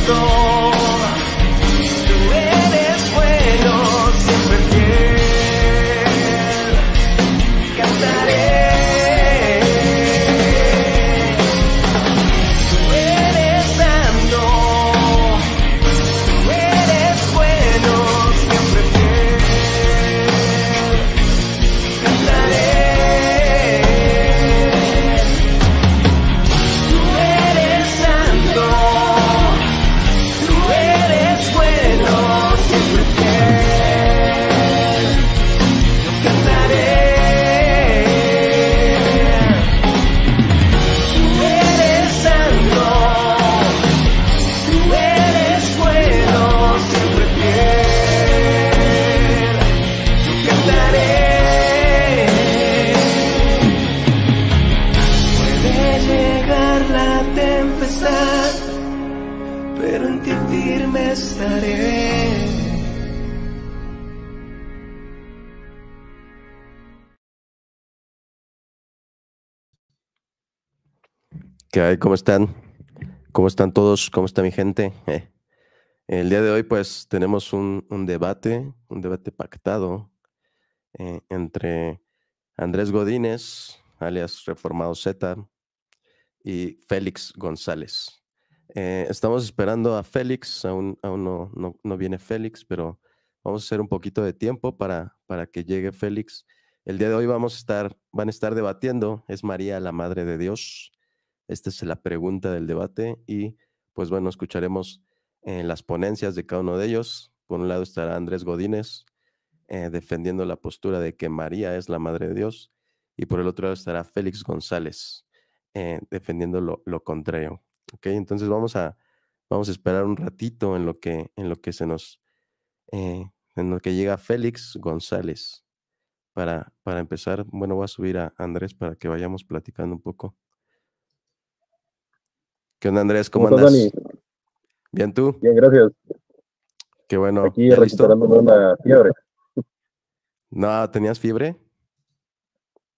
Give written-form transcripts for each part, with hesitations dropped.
santo, tú eres bueno, siempre fiel, cantaré. Tú eres santo, tú eres bueno, siempre fiel, cantaré. Tú eres santo, tú eres bueno, siempre fiel, cantaré. Tú eres santo, tú eres bueno, siempre fiel, cantaré. Puede llegar la tempestad, pero en ti firme estaré. ¿Qué hay? ¿Cómo están? ¿Cómo están todos? ¿Cómo está mi gente? El día de hoy pues tenemos un debate pactado entre Andrés Godínez, alias Reformado Z, y Félix González. Estamos esperando a Félix, aún no viene Félix, pero vamos a hacer un poquito de tiempo para que llegue Félix. El día de hoy van a estar debatiendo, ¿es María la Madre de Dios? Esta es la pregunta del debate y pues bueno, escucharemos las ponencias de cada uno de ellos. Por un lado estará Andrés Godínez defendiendo la postura de que María es la Madre de Dios y por el otro lado estará Félix González defendiendo lo contrario. ¿Ok? Entonces vamos a esperar un ratito en lo que en lo que llega Félix González para empezar. Bueno, voy a subir a Andrés para que vayamos platicando un poco. ¿Qué onda, Andrés? ¿Cómo ¿Cómo estás, Dani? andas? ¿Bien tú? Bien, gracias. Qué bueno. Aquí ¿Ya listo? recuperándome una fiebre. No, ¿tenías fiebre?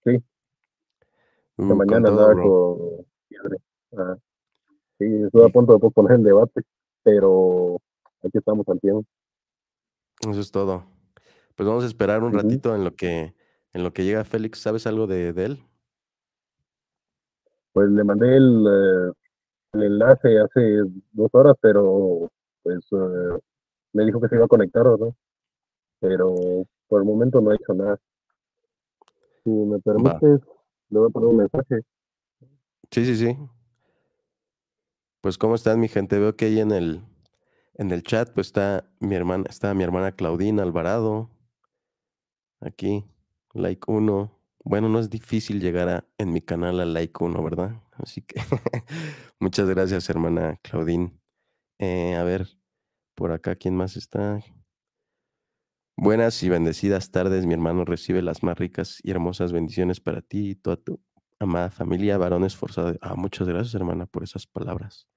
Sí, esta Con mañana todo, andaba bro. con fiebre. Ah, sí, estuve a punto de posponer el debate, pero aquí estamos al tiempo. Eso es todo. Pues vamos a esperar un Ujú. ratito en lo que llega Félix. ¿Sabes algo de él? Pues le mandé el enlace hace 2 horas, pero pues me dijo que se iba a conectar, ¿no? Pero por el momento no ha hecho nada. Si me Va. permites, le voy a poner un mensaje. Sí, sí, sí. Pues ¿cómo están, mi gente? Veo que ahí en el chat pues está mi hermana Claudina Alvarado. Aquí, like 1. Bueno, no es difícil llegar en mi canal a like 1, ¿verdad? Así que muchas gracias, hermana Claudine. A ver, por acá, ¿quién más está? Buenas y bendecidas tardes, mi hermano. Recibe las más ricas y hermosas bendiciones para ti y toda tu amada familia, varones forzados. Muchas gracias, hermana, por esas palabras.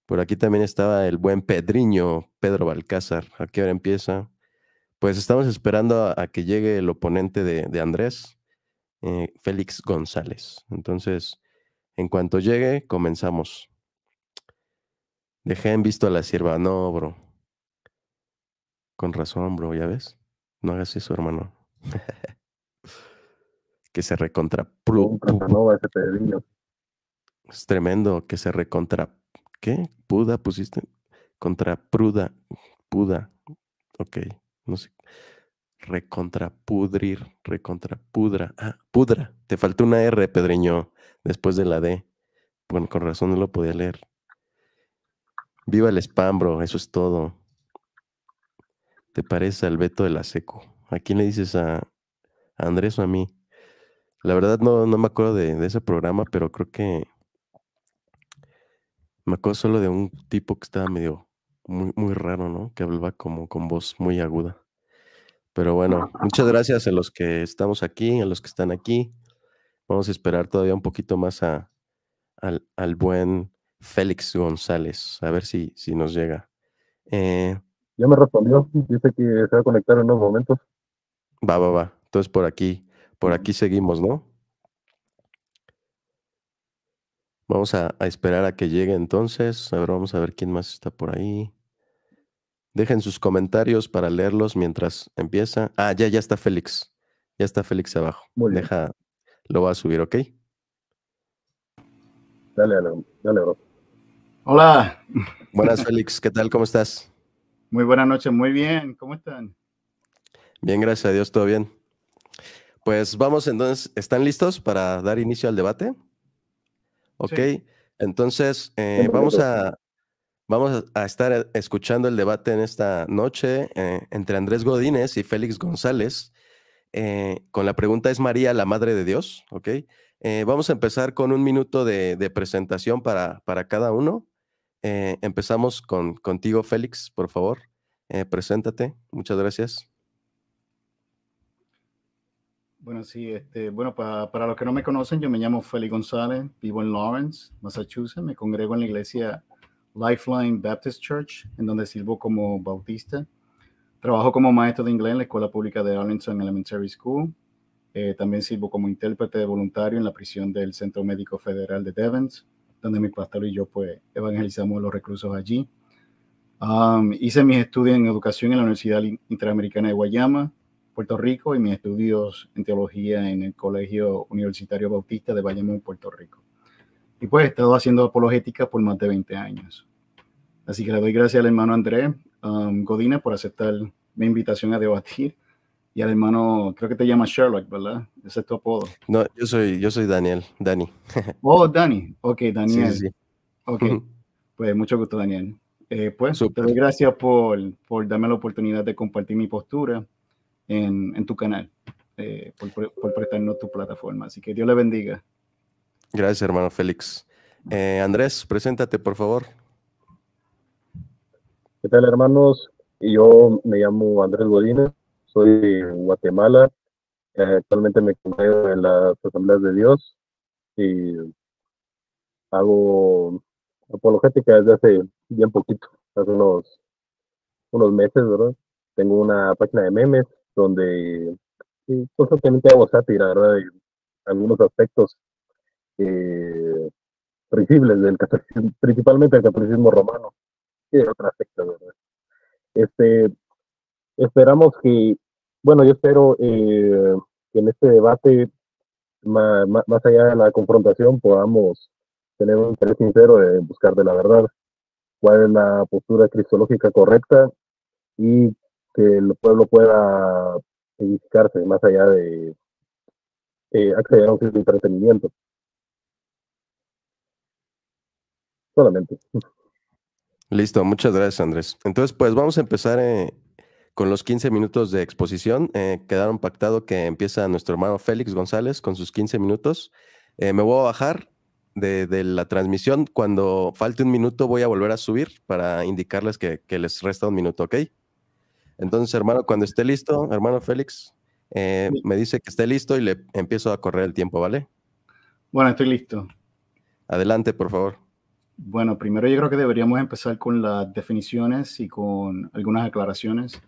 Por aquí también estaba el buen Pedriño, Pedro Balcázar. ¿A qué hora empieza? Pues estamos esperando a que llegue el oponente de Andrés, Félix González. Entonces, en cuanto llegue, comenzamos. Dejé en visto a la sierva. No, bro. Con razón, bro, ¿ya ves? No hagas eso, hermano. Que se recontra... Un Casanova ese Pedrinho. Es tremendo que se recontra... ¿Qué? ¿Puda pusiste? Contra Pruda. Puda. Ok, no sé. Recontrapudrir. Recontrapudra. Pudra. Te faltó una R, Pedreño, después de la D. Bueno, con razón no lo podía leer. Viva el spam, bro. Eso es todo. ¿Te parece al Beto de la Seco? ¿A quién le dices a Andrés o a mí? La verdad no me acuerdo de ese programa, pero creo que me acuerdo solo de un tipo que estaba medio muy raro, ¿no? Que hablaba como con voz muy aguda. Pero bueno, muchas gracias a los que estamos aquí, a los que están aquí. Vamos a esperar todavía un poquito más al buen Félix González, a ver si nos llega. Eh, Ya me respondió, dice que se va a conectar en unos momentos. va. Entonces por aquí seguimos, ¿no? Vamos a esperar a que llegue entonces. A ver, vamos a ver quién más está por ahí. Dejen sus comentarios para leerlos mientras empieza. Ah, ya está Félix. Ya está Félix abajo. Muy bien. Lo voy a subir, ¿ok? Dale, bro. Hola, Buenas, Félix. ¿Qué tal? ¿Cómo estás? muy buenas noches, muy bien, ¿cómo están? Bien, gracias a Dios, todo bien. Pues vamos entonces, ¿están listos para dar inicio al debate? Ok, Sí. entonces Un momento. vamos a estar escuchando el debate en esta noche entre Andrés Godínez y Félix González. Con la pregunta, ¿es María la Madre de Dios? Ok. Vamos a empezar con un minuto de presentación para cada uno. Empezamos contigo, Félix, por favor. Preséntate. Muchas gracias. Bueno, sí, bueno, para los que no me conocen, yo me llamo Félix González, vivo en Lawrence, Massachusetts, me congrego en la iglesia Lifeline Baptist Church, en donde sirvo como bautista. Trabajo como maestro de inglés en la Escuela Pública de Arlington Elementary School. También sirvo como intérprete voluntario en la prisión del Centro Médico Federal de Devens, donde mi pastor y yo pues evangelizamos a los reclusos allí. Hice mis estudios en educación en la Universidad Interamericana de Guayama, Puerto Rico, y mis estudios en teología en el Colegio Universitario Bautista de Bayamón, Puerto Rico. Y pues he estado haciendo apologética por más de 20 años. Así que le doy gracias al hermano Andrés Godínez por aceptar mi invitación a debatir. Y al hermano, creo que te llamas Sherlock, ¿verdad? Ese es tu apodo. No, yo soy Dani. Oh, Dani. Ok, Sí, Daniel. sí, sí. Ok, pues mucho gusto, Daniel. Pues te Súper. doy gracias por darme la oportunidad de compartir mi postura en tu canal, por prestarnos tu plataforma. Así que Dios le bendiga. Gracias, hermano Félix. Andrés, preséntate, por favor. ¿Qué tal, hermanos? Yo me llamo Andrés Godínez, soy de Guatemala. Actualmente me congrego en las Asambleas de Dios y hago apologética desde hace bien poquito, hace unos meses, ¿verdad? Tengo una página de memes donde sí, constantemente hago sátira, ¿verdad? De algunos aspectos eh, risibles del catolicismo, principalmente del catolicismo romano y de otros aspectos, ¿verdad? Este, esperamos que, bueno, yo espero que en este debate, más allá de la confrontación, podamos tener un interés sincero de buscar de la verdad, cuál es la postura cristológica correcta y que el pueblo pueda edificarse más allá de acceder a un cierto entretenimiento. Solamente. Listo, muchas gracias, Andrés. Entonces, pues vamos a empezar con los 15 minutos de exposición. Quedaron pactado que empieza nuestro hermano Félix González con sus 15 minutos. Me voy a bajar de la transmisión. Cuando falte un minuto voy a volver a subir para indicarles que les resta un minuto, ¿ok? Entonces, hermano, cuando esté listo, hermano Félix, me dice que esté listo y le empiezo a correr el tiempo, ¿vale? Bueno, estoy listo. Adelante, por favor. Bueno, primero yo creo que deberíamos empezar con las definiciones y con algunas aclaraciones.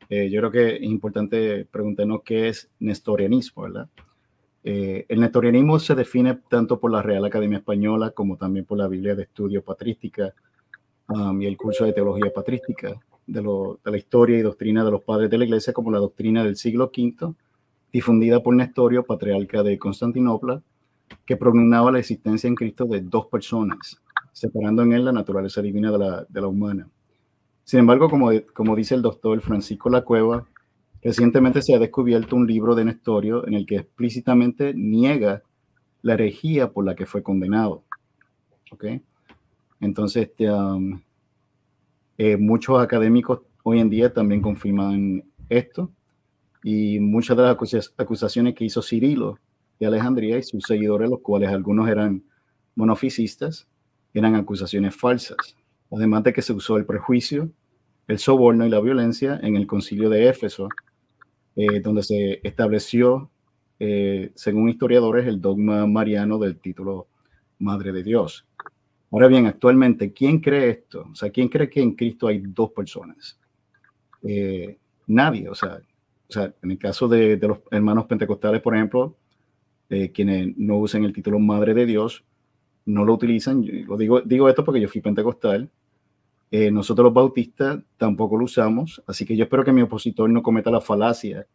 Yo creo que es importante preguntarnos qué es nestorianismo, ¿verdad? El nestorianismo se define tanto por la Real Academia Española como también por la Biblia de Estudio Patrística y el curso de Teología Patrística de la historia y doctrina de los padres de la Iglesia como la doctrina del siglo V, difundida por Nestorio, patriarca de Constantinopla, que propugnaba la existencia en Cristo de dos personas, separando en él la naturaleza divina de la humana. Sin embargo, como dice el doctor Francisco Lacueva, recientemente se ha descubierto un libro de Nestorio en el que explícitamente niega la herejía por la que fue condenado. ¿Okay? Entonces, muchos académicos hoy en día también confirman esto, y muchas de las acusaciones que hizo Cirilo de Alejandría y sus seguidores, los cuales algunos eran monofisistas, eran acusaciones falsas. Además de que se usó el prejuicio, el soborno y la violencia en el concilio de Éfeso, donde se estableció, según historiadores, el dogma mariano del título Madre de Dios. Ahora bien, actualmente, ¿quién cree esto? O sea, ¿quién cree que en Cristo hay dos personas? Nadie, o sea, en el caso de los hermanos pentecostales, por ejemplo, quienes no usan el título Madre de Dios, no lo utilizan. Yo digo esto porque yo fui pentecostal. Nosotros los bautistas tampoco lo usamos, así que yo espero que mi opositor no cometa la falacia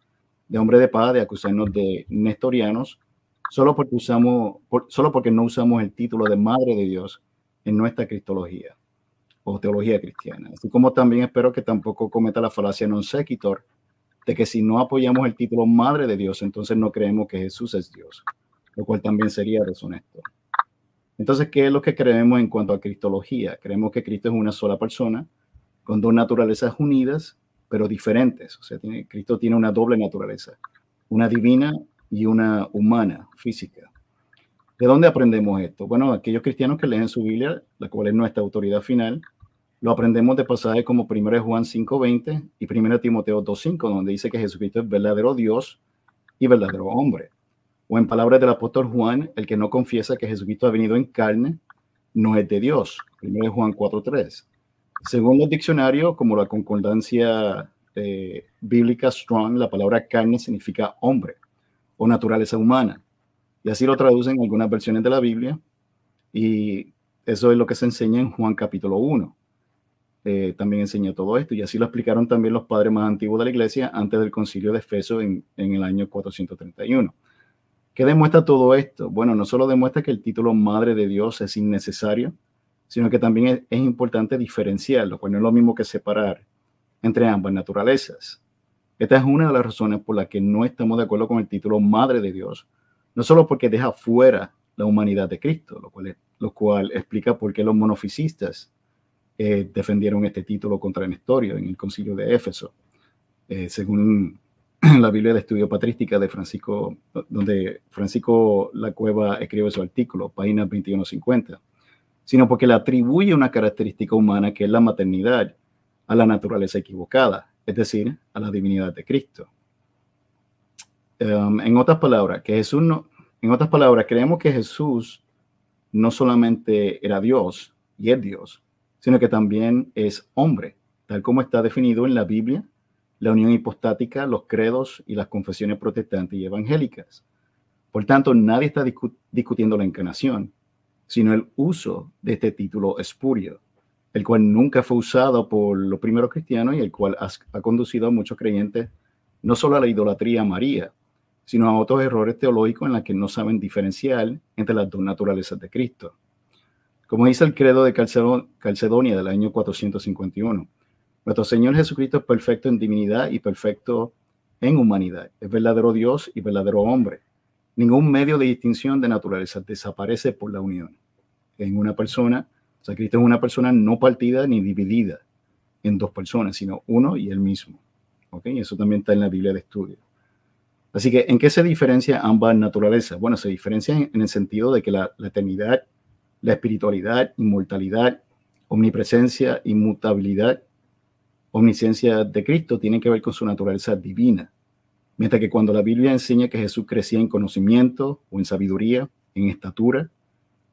de hombre de paz de acusarnos de nestorianos solo porque no usamos el título de Madre de Dios en nuestra cristología o teología cristiana. Así como también espero que tampoco cometa la falacia non sequitur de que si no apoyamos el título Madre de Dios, entonces no creemos que Jesús es Dios, lo cual también sería deshonesto. Entonces, ¿qué es lo que creemos en cuanto a cristología? Creemos que Cristo es una sola persona con dos naturalezas unidas, pero diferentes. O sea, Cristo tiene una doble naturaleza, una divina y una humana, física. ¿De dónde aprendemos esto? Bueno, aquellos cristianos que leen su Biblia, la cual es nuestra autoridad final, lo aprendemos de pasajes como 1 Juan 5:20 y 1 Timoteo 2:5, donde dice que Jesucristo es verdadero Dios y verdadero hombre. O en palabras del apóstol Juan, el que no confiesa que Jesucristo ha venido en carne, no es de Dios. 1 Juan 4:3. Según los diccionarios, como la concordancia bíblica Strong, la palabra carne significa hombre o naturaleza humana. Y así lo traducen en algunas versiones de la Biblia. Y eso es lo que se enseña en Juan capítulo 1. También enseña todo esto. Y así lo explicaron también los padres más antiguos de la iglesia antes del concilio de Efeso en el año 431. ¿Qué demuestra todo esto? Bueno, no solo demuestra que el título Madre de Dios es innecesario, sino que también es importante diferenciarlo, pues no es lo mismo que separar entre ambas naturalezas. Esta es una de las razones por las que no estamos de acuerdo con el título Madre de Dios, no solo porque deja fuera la humanidad de Cristo, lo cual explica por qué los monofisistas defendieron este título contra Nestorio en el concilio de Éfeso, según la Biblia de Estudio Patrística de Francisco, donde Francisco La Cueva escribe su artículo, página 2150, sino porque le atribuye una característica humana que es la maternidad a la naturaleza equivocada, es decir, a la divinidad de Cristo. En otras palabras, creemos que Jesús no solamente era Dios y es Dios, sino que también es hombre, tal como está definido en la Biblia, la unión hipostática, los credos y las confesiones protestantes y evangélicas. Por tanto, nadie está discutiendo la encarnación, sino el uso de este título espurio, el cual nunca fue usado por los primeros cristianos y el cual ha conducido a muchos creyentes no solo a la idolatría a María, sino a otros errores teológicos en los que no saben diferenciar entre las dos naturalezas de Cristo. Como dice el credo de Calcedonia del año 451, nuestro Señor Jesucristo es perfecto en divinidad y perfecto en humanidad. Es verdadero Dios y verdadero hombre. Ningún medio de distinción de naturaleza desaparece por la unión en una persona. O sea, Cristo es una persona no partida ni dividida en dos personas, sino uno y el mismo. ¿Okay? Eso también está en la Biblia de Estudio. Así que, ¿en qué se diferencian ambas naturalezas? Bueno, se diferencian en el sentido de que la eternidad, la espiritualidad, inmortalidad, omnipresencia, inmutabilidad, omnisciencia de Cristo tienen que ver con su naturaleza divina. Mientras que cuando la Biblia enseña que Jesús crecía en conocimiento o en sabiduría, en estatura,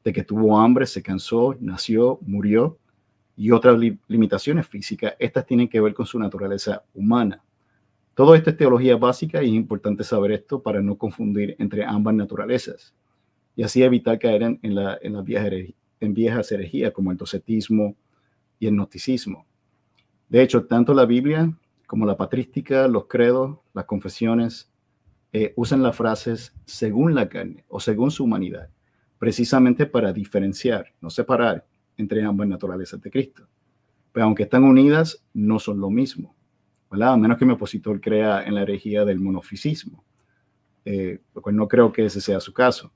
de que tuvo hambre, se cansó, nació, murió, y otras limitaciones físicas, estas tienen que ver con su naturaleza humana. Todo esto es teología básica y es importante saber esto para no confundir entre ambas naturalezas y así evitar caer en las viejas herejías como el docetismo y el gnosticismo. De hecho, tanto la Biblia como la patrística, los credos, las confesiones, usan las frases según la carne o según su humanidad, precisamente para diferenciar, no separar entre ambas naturalezas de Cristo. Pero aunque están unidas, no son lo mismo, ¿verdad? A menos que mi opositor crea en la herejía del monofisismo, lo cual no creo que ese sea su caso.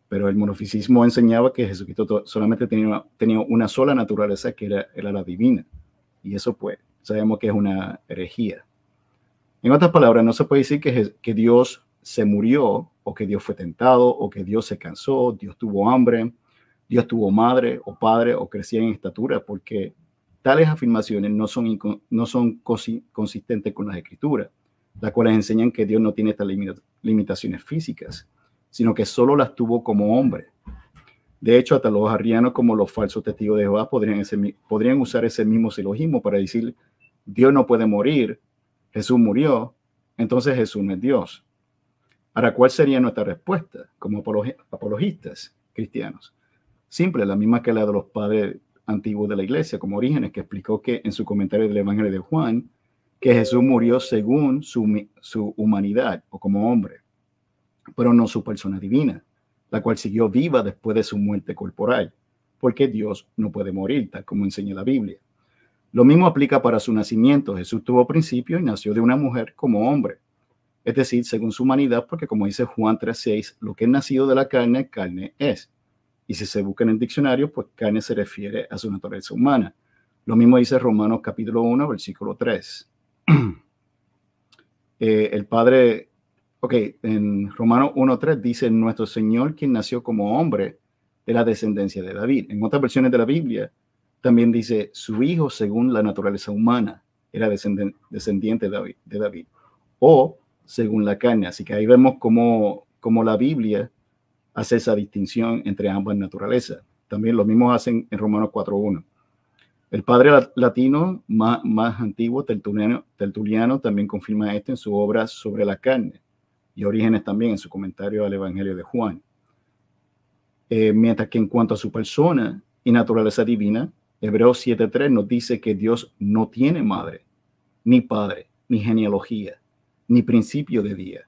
Pero el monofisismo enseñaba que Jesucristo solamente tenía una sola naturaleza, que era la divina. Y eso pues sabemos que es una herejía. En otras palabras, no se puede decir que Dios se murió, o que Dios fue tentado, o que Dios se cansó, Dios tuvo hambre, Dios tuvo madre o padre, o crecía en estatura, porque tales afirmaciones no son consistentes con las Escrituras, las cuales enseñan que Dios no tiene estas limitaciones físicas, sino que solo las tuvo como hombre. De hecho, hasta los arrianos como los falsos testigos de Jehová podrían usar ese mismo silogismo para decir, Dios no puede morir, Jesús murió, entonces Jesús no es Dios. Ahora, ¿cuál sería nuestra respuesta como apologistas cristianos? simple, la misma que la de los padres antiguos de la iglesia, como Orígenes, que explicó que en su comentario del Evangelio de Juan, que Jesús murió según su humanidad o como hombre, pero no su persona divina, la cual siguió viva después de su muerte corporal, porque Dios no puede morir, tal como enseña la Biblia. Lo mismo aplica para su nacimiento. Jesús tuvo principio y nació de una mujer como hombre, es decir, según su humanidad, porque como dice Juan 3:6, lo que es nacido de la carne, carne es. Y si se busca en el diccionario, pues carne se refiere a su naturaleza humana. Lo mismo dice Romanos capítulo 1, versículo 3. El Padre, en Romanos 1:3 dice, nuestro Señor, quien nació como hombre, de la descendencia de David. En otras versiones de la Biblia, también dice, su hijo según la naturaleza humana, era descendiente de David. O según la carne. Así que ahí vemos cómo la Biblia hace esa distinción entre ambas naturalezas. También lo mismo hacen en Romanos 4:1. El padre latino más antiguo, Tertuliano, también confirma esto en su obra sobre la carne, y Orígenes también en su comentario al Evangelio de Juan. Mientras que en cuanto a su persona y naturaleza divina, Hebreos 7:3 nos dice que Dios no tiene madre, ni padre, ni genealogía, ni principio de día,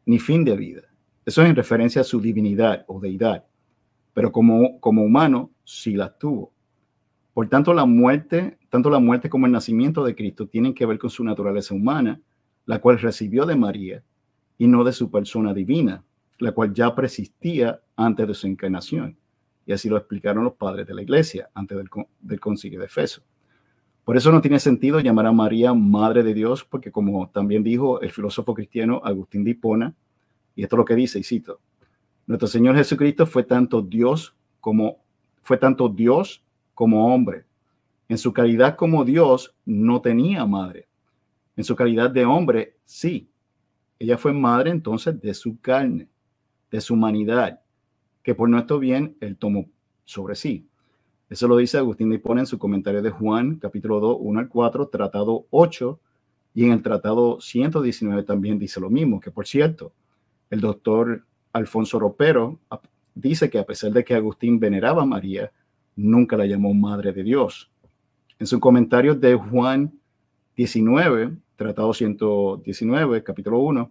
ni fin de vida. Eso es en referencia a su divinidad o deidad, pero como humano sí las tuvo. Por tanto, tanto la muerte como el nacimiento de Cristo tienen que ver con su naturaleza humana, la cual recibió de María, y no de su persona divina, la cual ya persistía antes de su encarnación. Y así lo explicaron los padres de la iglesia antes del concilio de Efeso. Por eso no tiene sentido llamar a María Madre de Dios, porque como también dijo el filósofo cristiano Agustín de Hipona, y esto es lo que dice, y cito, nuestro Señor Jesucristo fue tanto Dios como hombre. En su calidad como Dios no tenía madre. En su calidad de hombre, sí. Ella fue madre entonces de su carne, de su humanidad, que por nuestro bien él tomó sobre sí. Eso lo dice Agustín de Hipona en su comentario de Juan, capítulo 2, 1-4, tratado 8, y en el tratado 119 también dice lo mismo, que por cierto, el doctor Alfonso Ropero dice que a pesar de que Agustín veneraba a María, nunca la llamó Madre de Dios. En su comentario de Juan 19, tratado 119, capítulo 1,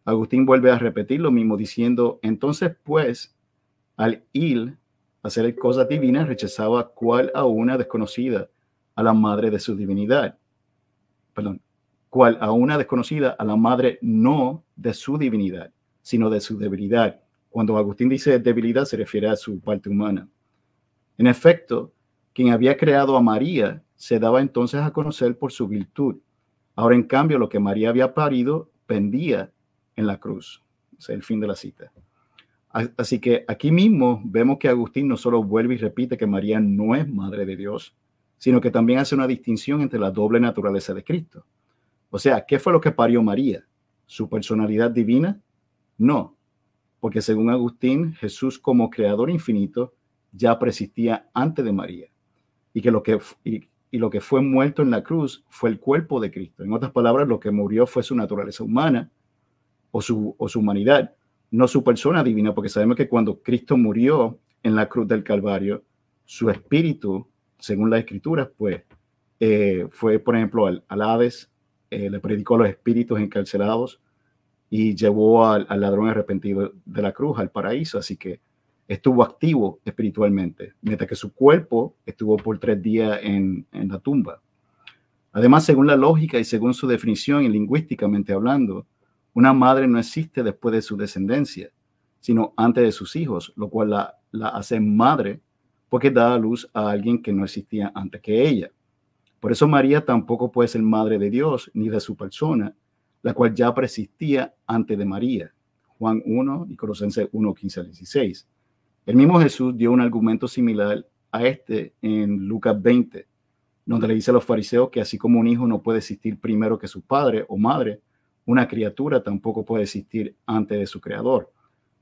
Agustín vuelve a repetir lo mismo diciendo, entonces pues, al ir a hacer cosas divinas, rechazaba cual a una desconocida a la madre de su divinidad. Cual a una desconocida a la madre no de su divinidad, sino de su debilidad. Cuando Agustín dice debilidad, se refiere a su parte humana. En efecto, quien había creado a María se daba entonces a conocer por su virtud. Ahora, en cambio, lo que María había parido pendía en la cruz. O sea, el fin de la cita. Así que aquí mismo vemos que Agustín no solo vuelve y repite que María no es madre de Dios, sino que también hace una distinción entre la doble naturaleza de Cristo. O sea, ¿qué fue lo que parió María? ¿Su personalidad divina? No, porque según Agustín, Jesús como creador infinito ya persistía antes de María, y que lo que fue muerto en la cruz fue el cuerpo de Cristo. En otras palabras, lo que murió fue su naturaleza humana o su humanidad, no su persona divina, porque sabemos que cuando Cristo murió en la cruz del Calvario, su espíritu, según las Escrituras, pues fue, por ejemplo, al Hades, le predicó a los espíritus encarcelados y llevó al ladrón arrepentido de la cruz al paraíso. Así que estuvo activo espiritualmente, mientras que su cuerpo estuvo por 3 días en la tumba. Además, según la lógica y según su definición y lingüísticamente hablando, una madre no existe después de su descendencia, sino antes de sus hijos, lo cual la hace madre porque da a luz a alguien que no existía antes que ella. Por eso María tampoco puede ser madre de Dios ni de su persona, la cual ya preexistía antes de María. Juan 1 y Colosenses 1, 15-16. El mismo Jesús dio un argumento similar a este en Lucas 20, donde le dice a los fariseos que así como un hijo no puede existir primero que su padre o madre, una criatura tampoco puede existir antes de su creador.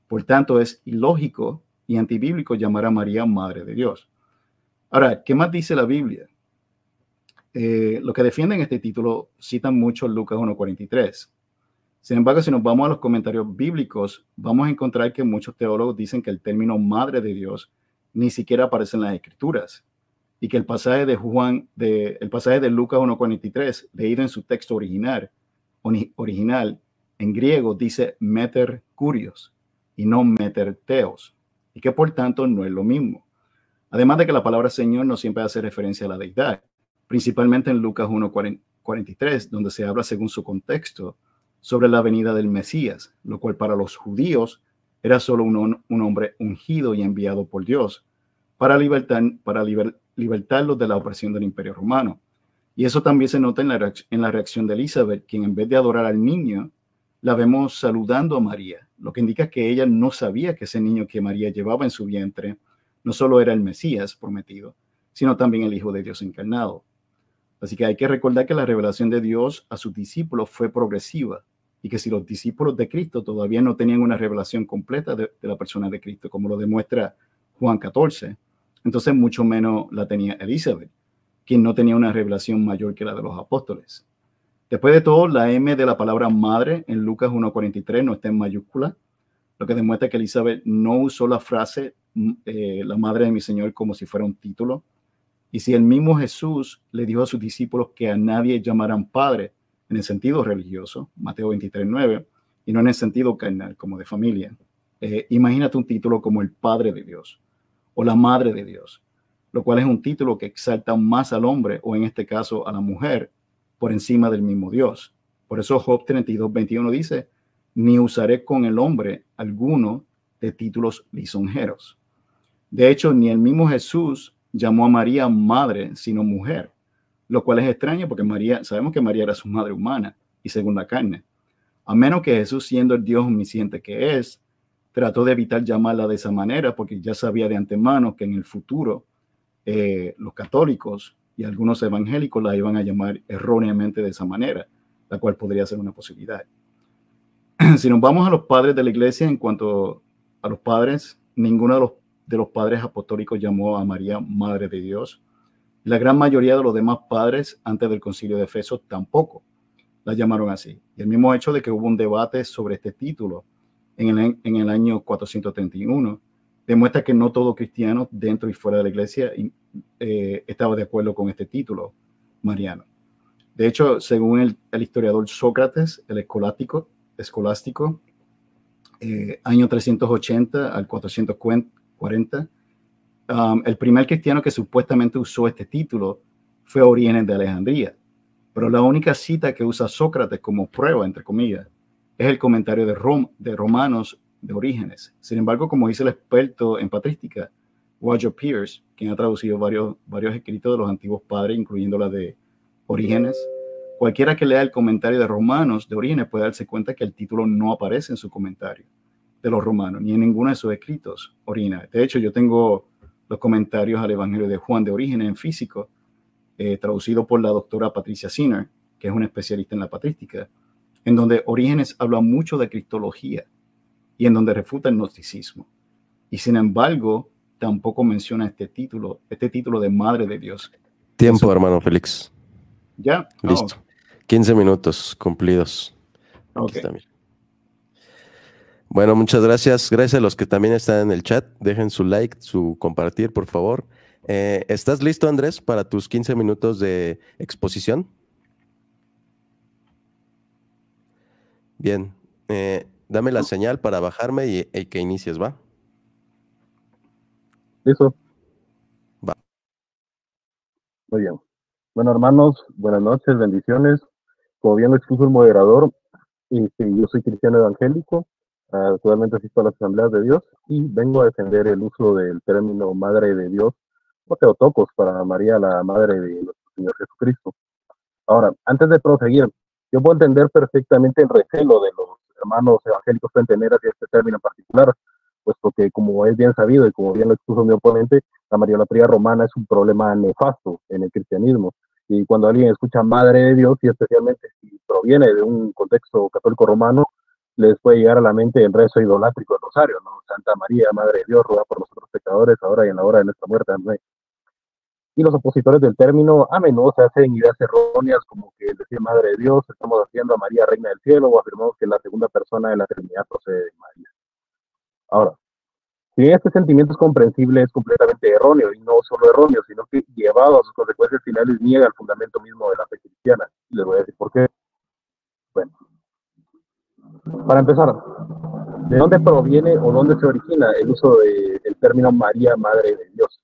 Por tanto, es ilógico y antibíblico llamar a María Madre de Dios. Ahora, ¿qué más dice la Biblia? Lo que defienden este título citan mucho Lucas 1:43. Sin embargo, si nos vamos a los comentarios bíblicos, vamos a encontrar que muchos teólogos dicen que el término Madre de Dios ni siquiera aparece en las Escrituras, y que el pasaje de Lucas 1:43, leído en su texto original, en griego dice meter kurios y no meter theos, y que por tanto no es lo mismo. Además de que la palabra Señor no siempre hace referencia a la deidad, principalmente en Lucas 1:43, donde se habla según su contexto sobre la venida del Mesías, lo cual para los judíos era solo un hombre ungido y enviado por Dios para libertarlos de la opresión del Imperio Romano. Y eso también se nota en la reacción de Elizabeth, quien en vez de adorar al niño, la vemos saludando a María, lo que indica que ella no sabía que ese niño que María llevaba en su vientre no solo era el Mesías prometido, sino también el Hijo de Dios encarnado. Así que hay que recordar que la revelación de Dios a sus discípulos fue progresiva, y que si los discípulos de Cristo todavía no tenían una revelación completa de la persona de Cristo, como lo demuestra Juan 14, entonces mucho menos la tenía Elizabeth, quien no tenía una revelación mayor que la de los apóstoles. Después de todo, la M de la palabra madre en Lucas 1:43 no está en mayúscula, lo que demuestra que Elizabeth no usó la frase la madre de mi Señor como si fuera un título. Y si el mismo Jesús le dijo a sus discípulos que a nadie llamaran padre en el sentido religioso, Mateo 23:9, y no en el sentido carnal, como de familia, imagínate un título como el Padre de Dios o la Madre de Dios, lo cual es un título que exalta más al hombre, o en este caso a la mujer, por encima del mismo Dios. Por eso Job 32:21 dice, ni usaré con el hombre alguno de títulos lisonjeros. De hecho, ni el mismo Jesús llamó a María madre, sino mujer, lo cual es extraño porque sabemos que María era su madre humana y según la carne. A menos que Jesús, siendo el Dios omnisciente que es, trató de evitar llamarla de esa manera porque ya sabía de antemano que en el futuro los católicos y algunos evangélicos la iban a llamar erróneamente de esa manera, la cual podría ser una posibilidad. Si nos vamos a los padres de la iglesia, en cuanto a los padres, ninguno de los padres apostólicos llamó a María Madre de Dios. La gran mayoría de los demás padres antes del Concilio de Efeso tampoco la llamaron así. Y el mismo hecho de que hubo un debate sobre este título en el año 431 demuestra que no todo cristiano dentro y fuera de la iglesia estaba de acuerdo con este título mariano. De hecho, según el historiador Sócrates, el escolástico, año 380 al 440, el primer cristiano que supuestamente usó este título fue Orígenes de Alejandría, pero la única cita que usa Sócrates como prueba, entre comillas, es el comentario de Romanos de Orígenes. Sin embargo, como dice el experto en patrística, Roger Pierce, quien ha traducido varios escritos de los antiguos padres, incluyendo la de Orígenes, cualquiera que lea el comentario de Romanos de Orígenes puede darse cuenta que el título no aparece en su comentario de los romanos, ni en ninguno de sus escritos originales. De hecho, yo tengo los comentarios al Evangelio de Juan de Orígenes en físico, traducido por la doctora Patricia Sinner, que es una especialista en la patrística, en donde Orígenes habla mucho de cristología y en donde refuta el gnosticismo. Y sin embargo, tampoco menciona este título de Madre de Dios. Tiempo, hermano Félix. ¿Ya? Listo. 15 minutos cumplidos. Ok. Bueno, muchas gracias. Gracias a los que también están en el chat. Dejen su like, su compartir, por favor. ¿Estás listo, Andrés, para tus 15 minutos de exposición? Bien. Dame la señal para bajarme y que inicies, ¿va? Listo. Va. Muy bien. Bueno, hermanos, buenas noches, bendiciones. Como bien lo expuso el moderador, yo soy cristiano evangélico, actualmente asisto a las Asambleas de Dios y vengo a defender el uso del término Madre de Dios o Theotokos para María, la Madre de nuestro Señor Jesucristo. Ahora, antes de proseguir, yo puedo entender perfectamente el recelo de los hermanos evangélicos pueden tener hacia este término en particular, puesto que, como es bien sabido y como bien lo expuso mi oponente, la mariolatría romana es un problema nefasto en el cristianismo. Y cuando alguien escucha Madre de Dios, y especialmente si proviene de un contexto católico romano, les puede llegar a la mente el rezo idolátrico del rosario, ¿no? Santa María, Madre de Dios, ruega por nosotros pecadores, ahora y en la hora de nuestra muerte. Amén. Y los opositores del término a menudo se hacen ideas erróneas, como que el decir Madre de Dios estamos haciendo a María Reina del Cielo, o afirmamos que la segunda persona de la Trinidad procede de María. Ahora, Si bien este sentimiento es comprensible, es completamente erróneo, y no solo erróneo, sino que llevado a sus consecuencias finales niega el fundamento mismo de la fe cristiana. Y les voy a decir por qué. Bueno, para empezar, ¿de dónde proviene o dónde se origina el uso del término María, Madre de Dios?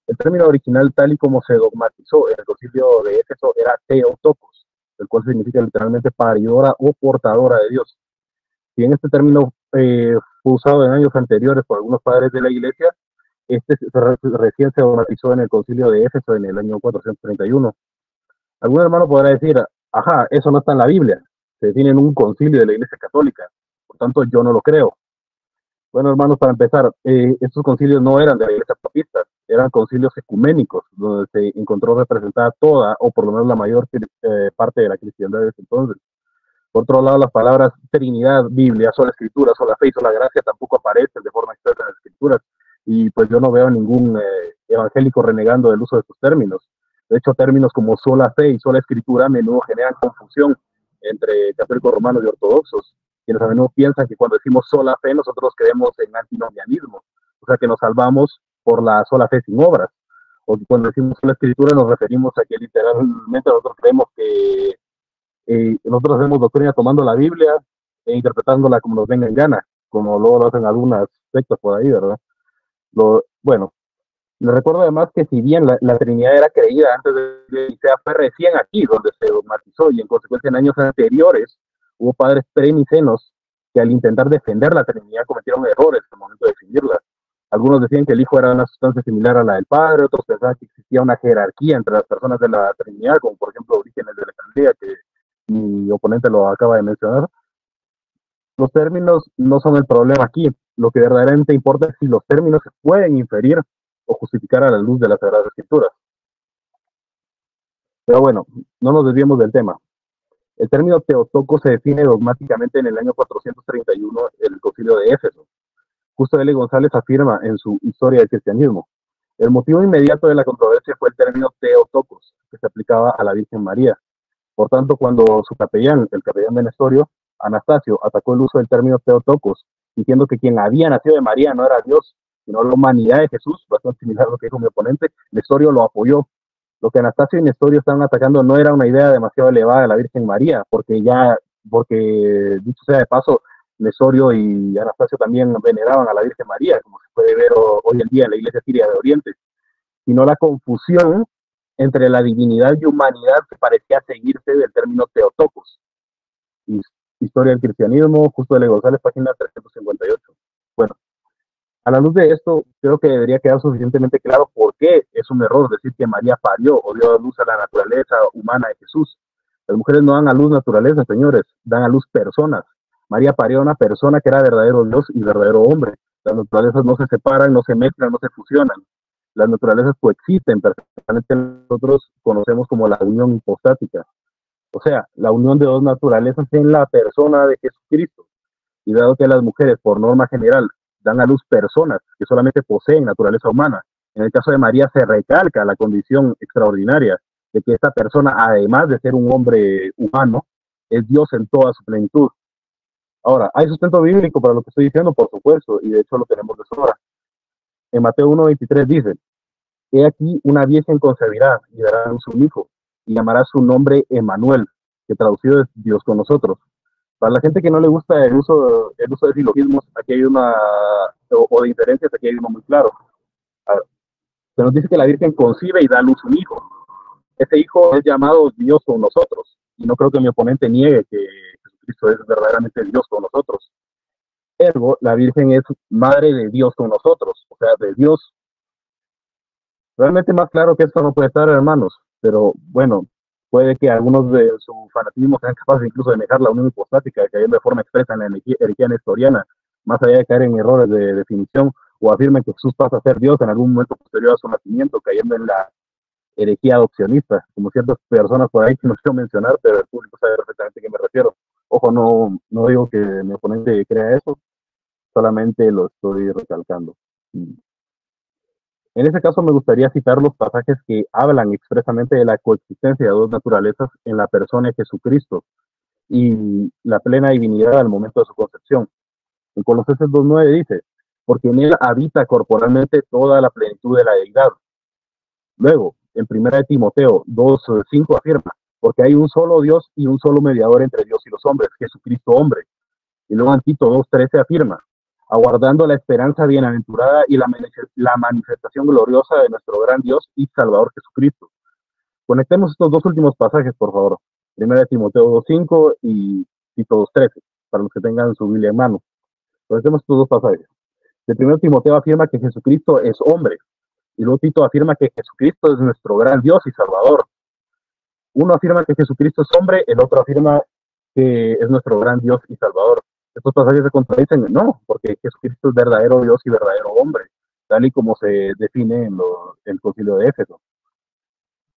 El término original, tal y como se dogmatizó en el concilio de Éfeso, era Theotokos, el cual significa literalmente paridora o portadora de Dios. Si bien este término fue usado en años anteriores por algunos padres de la iglesia, este recién se dogmatizó en el concilio de Éfeso en el año 431. Algún hermano podrá decir, ajá, eso no está en la Biblia, se define en un concilio de la iglesia católica, por tanto yo no lo creo. Bueno, hermanos, para empezar, estos concilios no eran de la iglesia papista, eran concilios ecuménicos, donde se encontró representada toda, o por lo menos la mayor parte de la cristiandad de ese entonces. Por otro lado, las palabras Trinidad, Biblia, sola Escritura, sola fe y sola gracia tampoco aparecen de forma expresa en las Escrituras. Y pues yo no veo ningún evangélico renegando del uso de estos términos. De hecho, términos como sola fe y sola Escritura a menudo generan confusión entre católicos romanos y ortodoxos, quienes a menudo piensan que cuando decimos sola fe nosotros creemos en antinomianismo, o sea que nos salvamos por la sola fe sin obras, o que cuando decimos sola Escritura nos referimos a que literalmente nosotros creemos que nosotros hacemos doctrina tomando la Biblia e interpretándola como nos venga en gana, como luego lo hacen algunas sectas por ahí, ¿verdad? Bueno, les recuerdo además que si bien la Trinidad era creída antes de la Nicea, fue recién aquí donde se dogmatizó, y en consecuencia en años anteriores hubo padres prenicenos que al intentar defender la Trinidad cometieron errores en el momento de definirla. Algunos decían que el Hijo era una sustancia similar a la del Padre, otros pensaban que existía una jerarquía entre las personas de la Trinidad, como por ejemplo Orígenes de Alejandría, que mi oponente lo acaba de mencionar. Los términos no son el problema aquí. Lo que verdaderamente importa es si los términos se pueden inferir o justificar a la luz de las Sagradas Escrituras. Pero bueno, no nos desviemos del tema. El término Teotocos se define dogmáticamente en el año 431 en el Concilio de Éfeso. Justo L. González afirma en su Historia del Cristianismo: el motivo inmediato de la controversia fue el término Teotocos, que se aplicaba a la Virgen María. Por tanto, cuando su capellán, el capellán de Nestorio, Anastasio, atacó el uso del término Teotocos, diciendo que quien había nacido de María no era Dios, sino la humanidad de Jesús, bastante similar a lo que dijo mi oponente, Nestorio lo apoyó. Lo que Anastasio y Nestorio estaban atacando no era una idea demasiado elevada de la Virgen María, porque dicho sea de paso, Nestorio y Anastasio también veneraban a la Virgen María, como se puede ver hoy en día en la Iglesia Siria de Oriente, sino la confusión entre la divinidad y humanidad que parecía seguirse del término Teotocos. Historia del Cristianismo, Justo L. González, página 358. Bueno, a la luz de esto, creo que debería quedar suficientemente claro por qué es un error decir que María parió o dio a luz a la naturaleza humana de Jesús. Las mujeres no dan a luz naturaleza, señores, dan a luz personas. María parió a una persona que era verdadero Dios y verdadero hombre. Las naturalezas no se separan, no se mezclan, no se fusionan. Las naturalezas coexisten perfectamente, nosotros conocemos como la unión hipostática. O sea, la unión de dos naturalezas en la persona de Jesucristo. Y dado que las mujeres, por norma general, dan a luz personas que solamente poseen naturaleza humana, en el caso de María se recalca la condición extraordinaria de que esta persona, además de ser un hombre humano, es Dios en toda su plenitud. Ahora, ¿hay sustento bíblico para lo que estoy diciendo? Por supuesto, y de hecho lo tenemos de sobra. En Mateo 1:23 dice: he aquí una virgen concebirá y dará a luz un hijo, y llamará su nombre Emmanuel, que traducido es Dios con nosotros. Para la gente que no le gusta el uso de silogismos, aquí hay o de inferencias, aquí hay uno muy claro. Se nos dice que la Virgen concibe y da a luz un hijo. Ese hijo es llamado Dios con nosotros, y no creo que mi oponente niegue que Jesucristo es verdaderamente Dios con nosotros. Ergo, la Virgen es madre de Dios con nosotros, o sea, de Dios. Realmente más claro que esto no puede estar, hermanos, pero bueno, puede que algunos de su fanatismo sean capaces incluso de negar la unión hipostática, cayendo de forma expresa en la herejía nestoriana, más allá de caer en errores de definición, o afirmen que Jesús pasa a ser Dios en algún momento posterior a su nacimiento, cayendo en la herejía adopcionista, como ciertas personas por ahí que no quiero mencionar, pero el público sabe perfectamente a qué me refiero. Ojo, no digo que mi oponente crea eso, solamente lo estoy recalcando. En ese caso me gustaría citar los pasajes que hablan expresamente de la coexistencia de dos naturalezas en la persona de Jesucristo y la plena divinidad al momento de su concepción. En Colosenses 2:9 dice: porque en él habita corporalmente toda la plenitud de la deidad. Luego, en 1 Timoteo 2:5 afirma, porque hay un solo Dios y un solo mediador entre Dios y los hombres, Jesucristo hombre. Y luego en Tito 2:13 afirma, aguardando la esperanza bienaventurada y la manifestación gloriosa de nuestro gran Dios y Salvador Jesucristo. Conectemos estos dos últimos pasajes, por favor. 1 Timoteo 2:5 y Tito 2:13, para los que tengan su Biblia en mano. Conectemos estos dos pasajes. El 1 Timoteo afirma que Jesucristo es hombre, y luego Tito afirma que Jesucristo es nuestro gran Dios y Salvador. Uno afirma que Jesucristo es hombre, el otro afirma que es nuestro gran Dios y Salvador. Estos pasajes se contradicen, no, porque Jesucristo es verdadero Dios y verdadero hombre, tal y como se define en el Concilio de Éfeso.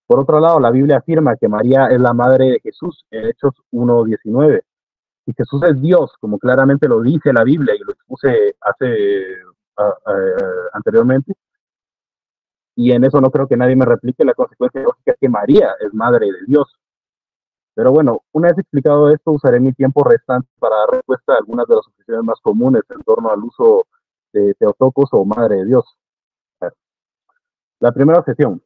Por otro lado, la Biblia afirma que María es la madre de Jesús en Hechos 1:19. Y Jesús es Dios, como claramente lo dice la Biblia y lo expuse anteriormente. Y en eso no creo que nadie me replique. La consecuencia lógica es que María es madre de Dios. Pero bueno, una vez explicado esto, usaré mi tiempo restante para dar respuesta a algunas de las objeciones más comunes en torno al uso de Theotokos o Madre de Dios. La primera objeción.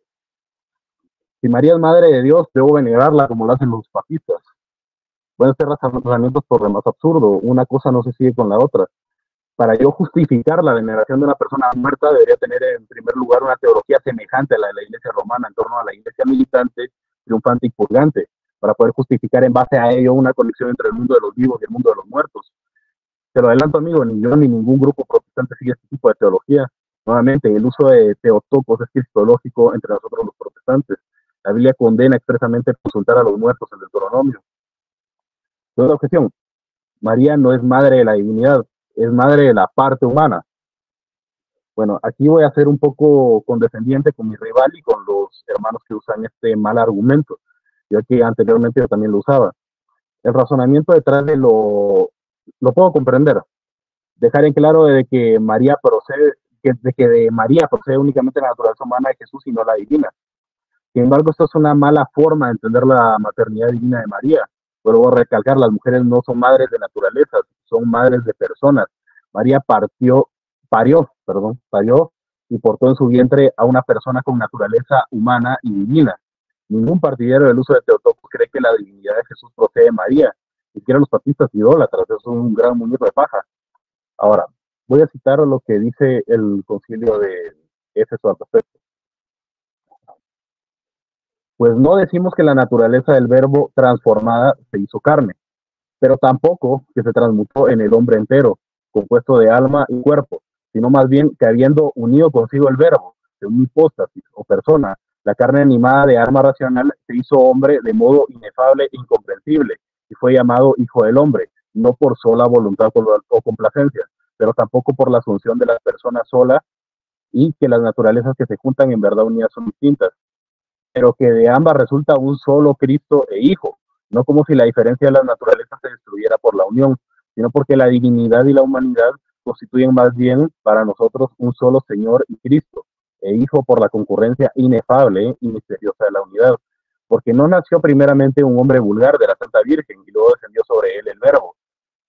Si María es Madre de Dios, debo venerarla como lo hacen los papistas. Pueden ser razonamientos por demás absurdo. Una cosa no se sigue con la otra. Para yo justificar la veneración de una persona muerta, debería tener en primer lugar una teología semejante a la de la Iglesia romana en torno a la Iglesia militante, triunfante y purgante, para poder justificar en base a ello una conexión entre el mundo de los vivos y el mundo de los muertos. Te lo adelanto, amigo, ni yo ni ningún grupo protestante sigue este tipo de teología. Nuevamente, el uso de Theotokos es cristológico entre nosotros los protestantes. La Biblia condena expresamente consultar a los muertos en Deuteronomio. Segunda objeción. María no es madre de la divinidad, es madre de la parte humana. Bueno, aquí voy a ser un poco condescendiente con mi rival y con los hermanos que usan este mal argumento, ya que anteriormente yo también lo usaba. El razonamiento detrás de lo puedo comprender. Dejar en claro de que María procede, de María procede únicamente la naturaleza humana de Jesús y no la divina. Sin embargo, esto es una mala forma de entender la maternidad divina de María. Vuelvo a recalcar, las mujeres no son madres de naturaleza, son madres de personas. María parió y portó en su vientre a una persona con naturaleza humana y divina. Ningún partidario del uso de Theotokos cree que la divinidad de Jesús procede de María. Ni siquiera los papistas idólatras, eso es un gran muñeco de paja. Ahora, voy a citar lo que dice el Concilio de Éfeso al respecto. Pues no decimos que la naturaleza del Verbo transformada se hizo carne, pero tampoco que se transmutó en el hombre entero, compuesto de alma y cuerpo, sino más bien que habiendo unido consigo el Verbo, de una hipóstasis o persona, la carne animada de alma racional se hizo hombre de modo inefable e incomprensible, y fue llamado Hijo del Hombre, no por sola voluntad o complacencia, pero tampoco por la asunción de la persona sola, y que las naturalezas que se juntan en verdad unidas son distintas, pero que de ambas resulta un solo Cristo e Hijo, no como si la diferencia de las naturalezas se destruyera por la unión, sino porque la divinidad y la humanidad constituyen más bien para nosotros un solo Señor y Cristo, e Hijo por la concurrencia inefable y misteriosa de la unidad, porque no nació primeramente un hombre vulgar de la Santa Virgen y luego descendió sobre él el Verbo,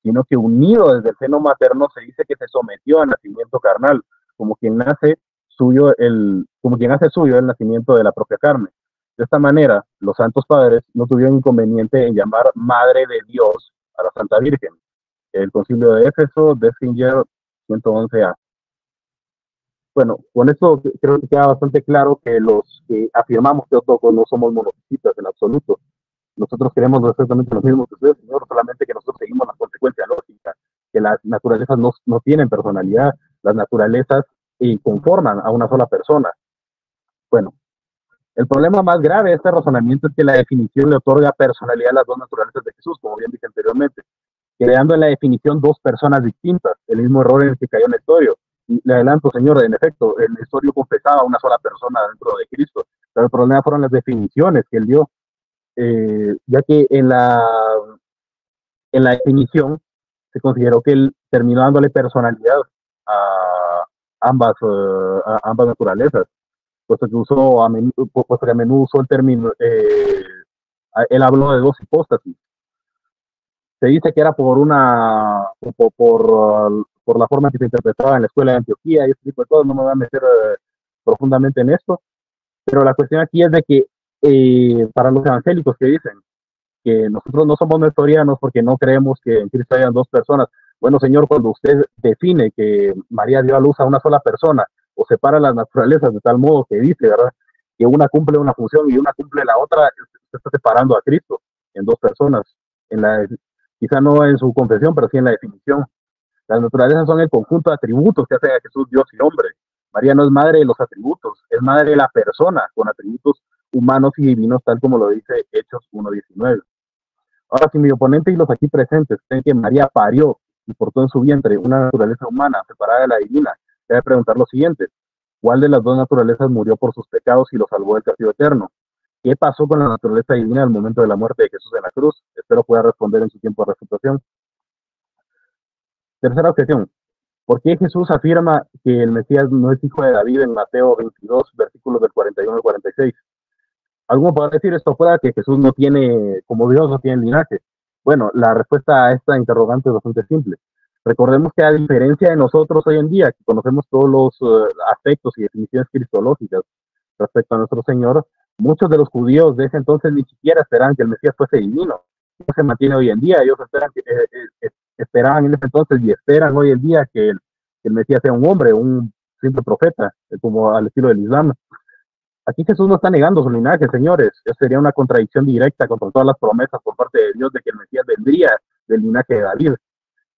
sino que unido desde el seno materno se dice que se sometió al nacimiento carnal, como quien hace suyo el nacimiento de la propia carne. De esta manera, los santos padres no tuvieron inconveniente en llamar Madre de Dios a la Santa Virgen. El Concilio de Éfeso, Dechinger 111a. Bueno, con esto creo que queda bastante claro que los que afirmamos Theotokos no somos monofisitas en absoluto. Nosotros queremos exactamente lo mismo que ustedes, señor, solamente que nosotros seguimos la consecuencia lógica, que las naturalezas no tienen personalidad, las naturalezas conforman a una sola persona. Bueno, el problema más grave de este razonamiento es que la definición le otorga personalidad a las dos naturalezas de Jesús, como bien dije anteriormente, creando en la definición dos personas distintas, el mismo error en el que cayó Nestorio. Y le adelanto, señor, en efecto, el Nestorio confesaba a una sola persona dentro de Cristo, pero el problema fueron las definiciones que él dio, ya que en la definición se consideró que él terminó dándole personalidad a ambas naturalezas, puesto que a menudo usó el término, él habló de dos hipóstasis. Se dice que era por por la forma que se interpretaba en la escuela de Antioquía y ese tipo de cosas. No me voy a meter profundamente en esto, pero la cuestión aquí es de que para los evangélicos que dicen que nosotros no somos nestorianos porque no creemos que en Cristo hayan dos personas. Bueno, Señor, cuando usted define que María dio a luz a una sola persona o separa las naturalezas de tal modo que dice, ¿verdad?, que una cumple una función y una cumple la otra, usted está separando a Cristo en dos personas, quizá no en su confesión, pero sí en la definición. Las naturalezas son el conjunto de atributos que hacen a Jesús Dios y hombre. María no es madre de los atributos, es madre de la persona con atributos humanos y divinos, tal como lo dice Hechos 1:19. Ahora, si mi oponente y los aquí presentes creen que María parió y portó en su vientre una naturaleza humana separada de la divina, debe preguntar lo siguiente: ¿cuál de las dos naturalezas murió por sus pecados y lo salvó del castigo eterno? ¿Qué pasó con la naturaleza divina al momento de la muerte de Jesús en la cruz? Espero pueda responder en su tiempo de refutación. Tercera objeción: ¿por qué Jesús afirma que el Mesías no es hijo de David en Mateo 22, versículos del 41 al 46? Alguno podrá decir esto fuera que Jesús no tiene, como Dios, no tiene linaje. Bueno, la respuesta a esta interrogante es bastante simple. Recordemos que a diferencia de nosotros hoy en día, que conocemos todos los aspectos y definiciones cristológicas respecto a nuestro Señor, muchos de los judíos de ese entonces ni siquiera esperaban que el Mesías fuese divino. Eso se mantiene hoy en día. Ellos esperaban en ese entonces y esperan hoy en día que el Mesías sea un hombre, un simple profeta, como al estilo del Islam. Aquí Jesús no está negando su linaje, señores. Eso sería una contradicción directa contra todas las promesas por parte de Dios de que el Mesías vendría del linaje de David.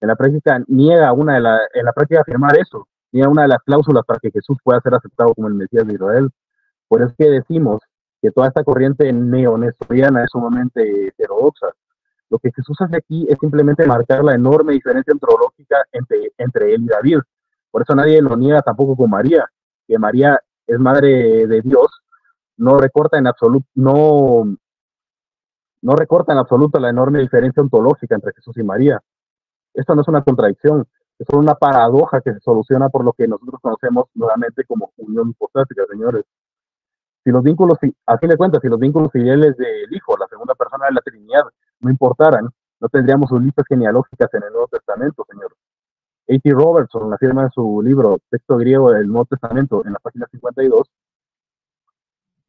En la práctica niega en la práctica afirmar eso, niega una de las cláusulas para que Jesús pueda ser aceptado como el Mesías de Israel. Por eso es que decimos que toda esta corriente neonestoriana es sumamente heterodoxa. Lo que Jesús hace aquí es simplemente marcar la enorme diferencia ontológica entre él y David. Por eso nadie lo niega tampoco con María, que María es madre de Dios, no recorta en absoluto la enorme diferencia ontológica entre Jesús y María. Esto no es una contradicción, es una paradoja que se soluciona por lo que nosotros conocemos nuevamente como unión hipostática, señores. Si los vínculos, a fin de cuentas, si los vínculos filiales del Hijo, la segunda persona de la Trinidad, no importaran, no tendríamos sus listas genealógicas en el Nuevo Testamento, señor. A.T. Robertson afirma en su libro Texto griego del Nuevo Testamento, en la página 52,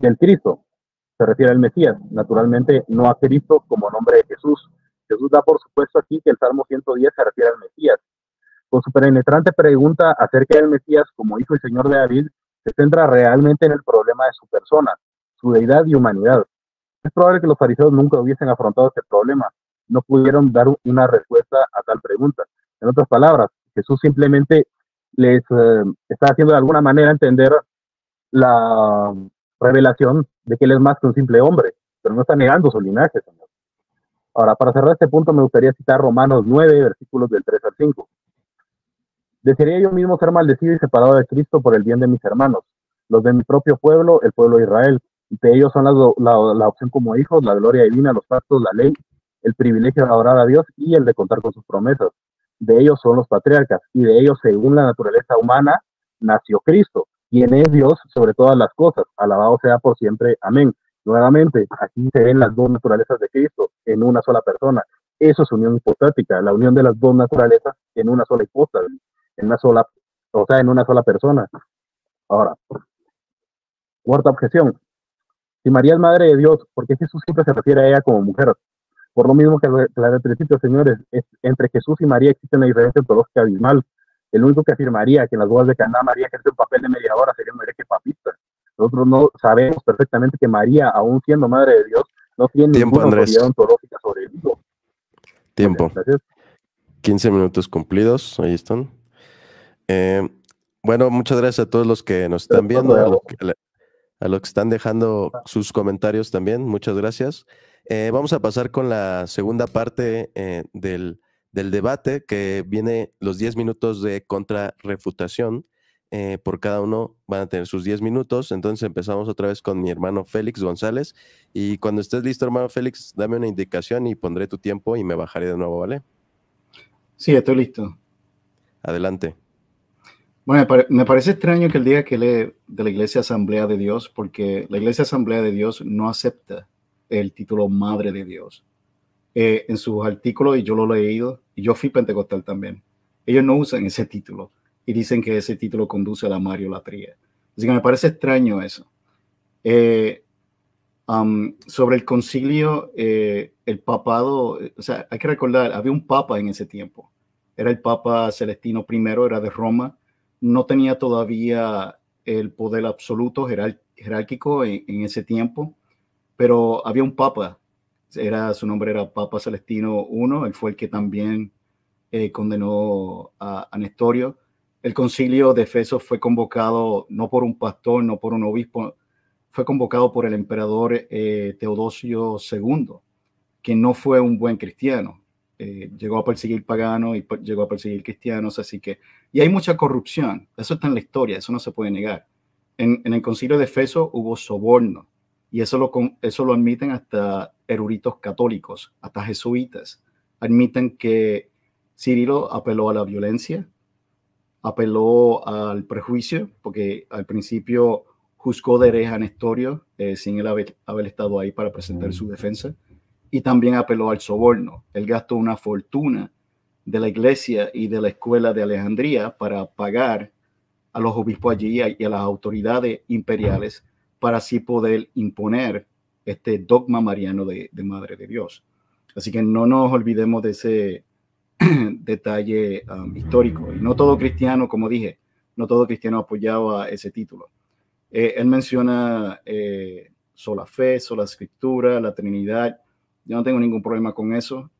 que el Cristo se refiere al Mesías, naturalmente no a Cristo como nombre de Jesús. Jesús da por supuesto aquí que el Salmo 110 se refiere al Mesías. Con su penetrante pregunta acerca del Mesías como hijo y señor de David, se centra realmente en el problema de su persona, su deidad y humanidad. Es probable que los fariseos nunca hubiesen afrontado este problema, no pudieron dar una respuesta a tal pregunta. En otras palabras, Jesús simplemente les está haciendo de alguna manera entender la revelación de que él es más que un simple hombre, pero no está negando su linaje, señor. Ahora, para cerrar este punto, me gustaría citar Romanos 9, versículos del 3 al 5. Desearía yo mismo ser maldecido y separado de Cristo por el bien de mis hermanos, los de mi propio pueblo, el pueblo de Israel. De ellos son la opción como hijos, la gloria divina, los pactos, la ley, el privilegio de adorar a Dios y el de contar con sus promesas. De ellos son los patriarcas, y de ellos, según la naturaleza humana, nació Cristo, quien es Dios sobre todas las cosas. Alabado sea por siempre. Amén. Nuevamente, aquí se ven las dos naturalezas de Cristo en una sola persona. Eso es unión hipostática, la unión de las dos naturalezas en una sola hipóstasis, en una sola persona. Ahora, cuarta objeción. Si María es madre de Dios, ¿por qué Jesús siempre se refiere a ella como mujer? Por lo mismo que al principio, señores, entre Jesús y María existe una diferencia ontológica abismal. El único que afirmaría que en las bodas de Caná María ejerce un papel de mediadora sería un hereje papista. Nosotros no sabemos perfectamente que María, aún siendo madre de Dios, no tiene ninguna autoridad ontológica sobre el hijo. Tiempo. Gracias. 15 minutos cumplidos, ahí están. Bueno, muchas gracias a todos los que nos están viendo, a los que están dejando sus comentarios también, muchas gracias. Vamos a pasar con la segunda parte del debate, que viene los 10 minutos de contrarrefutación. Por cada uno van a tener sus 10 minutos. Entonces empezamos otra vez con mi hermano Félix González. Y cuando estés listo, hermano Félix, dame una indicación y pondré tu tiempo y me bajaré de nuevo, ¿vale? Sí, estoy listo. Adelante. Bueno, me parece extraño que él diga que lee de la Iglesia Asamblea de Dios, porque la Iglesia Asamblea de Dios no acepta el título Madre de Dios. En sus artículos, y yo lo he leído, y yo fui pentecostal también, ellos no usan ese título y dicen que ese título conduce a la mariolatría. Así que me parece extraño eso. Sobre el concilio, el papado, o sea, hay que recordar, había un papa en ese tiempo. Era el Papa Celestino I, era de Roma. No tenía todavía el poder absoluto jerárquico en ese tiempo, pero había un papa. Su nombre era Papa Celestino I. Él fue el que también condenó a Nestorio. El concilio de Efeso fue convocado no por un pastor, no por un obispo, fue convocado por el emperador Teodosio II, que no fue un buen cristiano. Llegó a perseguir paganos y llegó a perseguir cristianos, así que, y hay mucha corrupción, eso está en la historia, eso no se puede negar. En el concilio de Efeso hubo soborno, y eso lo admiten hasta eruditos católicos, hasta jesuitas. Admiten que Cirilo apeló a la violencia, apeló al prejuicio, porque al principio juzgó de hereje a Nestorio sin él haber estado ahí para presentar su defensa, y también apeló al soborno. Él gastó una fortuna de la iglesia y de la escuela de Alejandría para pagar a los obispos allí y a las autoridades imperiales para así poder imponer este dogma mariano de Madre de Dios. Así que no nos olvidemos de ese detalle histórico. Y no todo cristiano, como dije, no todo cristiano apoyaba ese título. Él menciona sola fe, sola escritura, la Trinidad. Yo no tengo ningún problema con eso,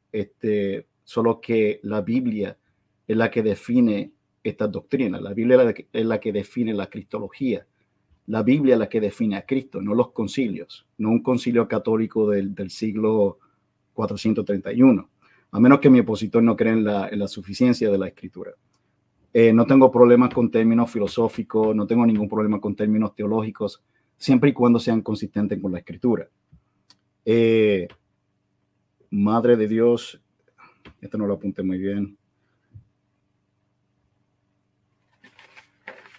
solo que la Biblia es la que define estas doctrinas. La Biblia es la que define la cristología. La Biblia es la que define a Cristo, no los concilios, no un concilio católico del siglo 431, a menos que mi opositor no crea en la suficiencia de la Escritura. No tengo problemas con términos filosóficos, no tengo ningún problema con términos teológicos, siempre y cuando sean consistentes con la Escritura. Madre de Dios, esto no lo apunté muy bien.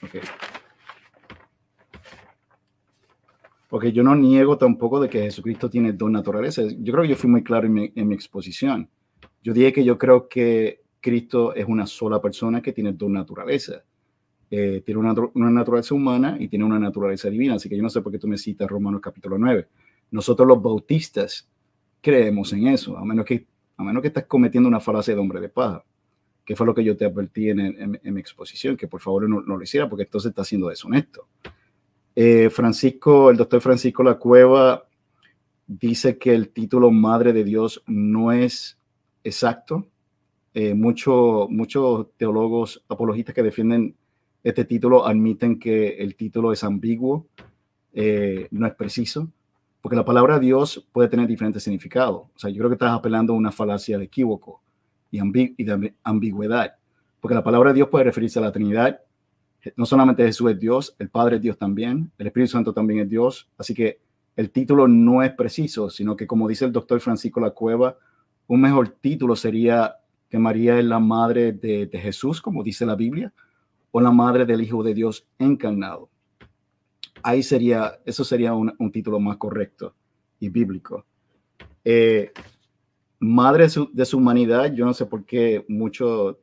Okay. Porque yo no niego tampoco de que Jesucristo tiene dos naturalezas. Yo creo que yo fui muy claro en mi exposición. Yo dije que yo creo que Cristo es una sola persona que tiene dos naturalezas. Tiene una naturaleza humana y tiene una naturaleza divina. Así que yo no sé por qué tú me citas Romanos capítulo 9. Nosotros los bautistas creemos en eso, a menos que estés cometiendo una falacia de hombre de paja, que fue lo que yo te advertí en mi exposición, que por favor no lo hiciera, porque entonces está siendo deshonesto. El doctor Francisco La Cueva dice que el título Madre de Dios no es exacto. Muchos teólogos apologistas que defienden este título admiten que el título es ambiguo, no es preciso, porque la palabra Dios puede tener diferentes significados. O sea, yo creo que estás apelando a una falacia de equívoco y de ambigüedad, porque la palabra Dios puede referirse a la Trinidad. No solamente Jesús es Dios, el Padre es Dios también, el Espíritu Santo también es Dios. Así que el título no es preciso, sino que, como dice el doctor Francisco La Cueva, un mejor título sería que María es la madre de Jesús, como dice la Biblia, o la madre del Hijo de Dios encarnado. Eso sería un título más correcto y bíblico. Madre de su humanidad, yo no sé por qué muchos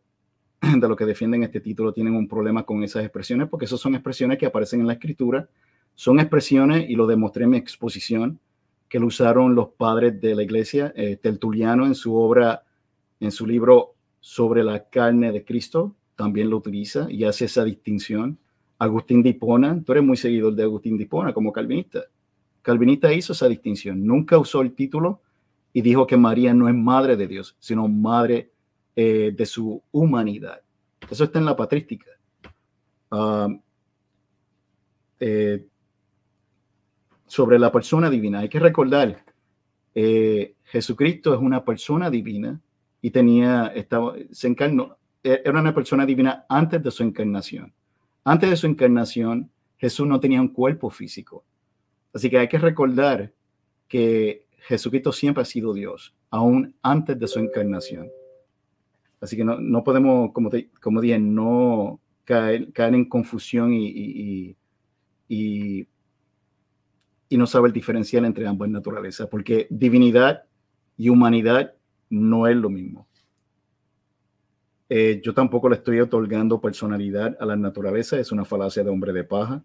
de los que defienden este título tienen un problema con esas expresiones, porque esas son expresiones que aparecen en la Escritura, son expresiones, y lo demostré en mi exposición, que lo usaron los padres de la iglesia. Tertuliano en su libro sobre la carne de Cristo, también lo utiliza y hace esa distinción. Agustín de Hipona, tú eres muy seguidor de Agustín de Hipona como calvinista. Calvinista hizo esa distinción, nunca usó el título y dijo que María no es madre de Dios, sino madre de su humanidad. Eso está en la patrística. Sobre la persona divina, hay que recordar, Jesucristo es una persona divina y se encarnó, era una persona divina antes de su encarnación. Antes de su encarnación, Jesús no tenía un cuerpo físico. Así que hay que recordar que Jesucristo siempre ha sido Dios, aún antes de su encarnación. Así que no podemos, como dije, no caer en confusión y no saber diferenciar entre ambas naturalezas, porque divinidad y humanidad no es lo mismo. Yo tampoco le estoy otorgando personalidad a la naturaleza, es una falacia de hombre de paja.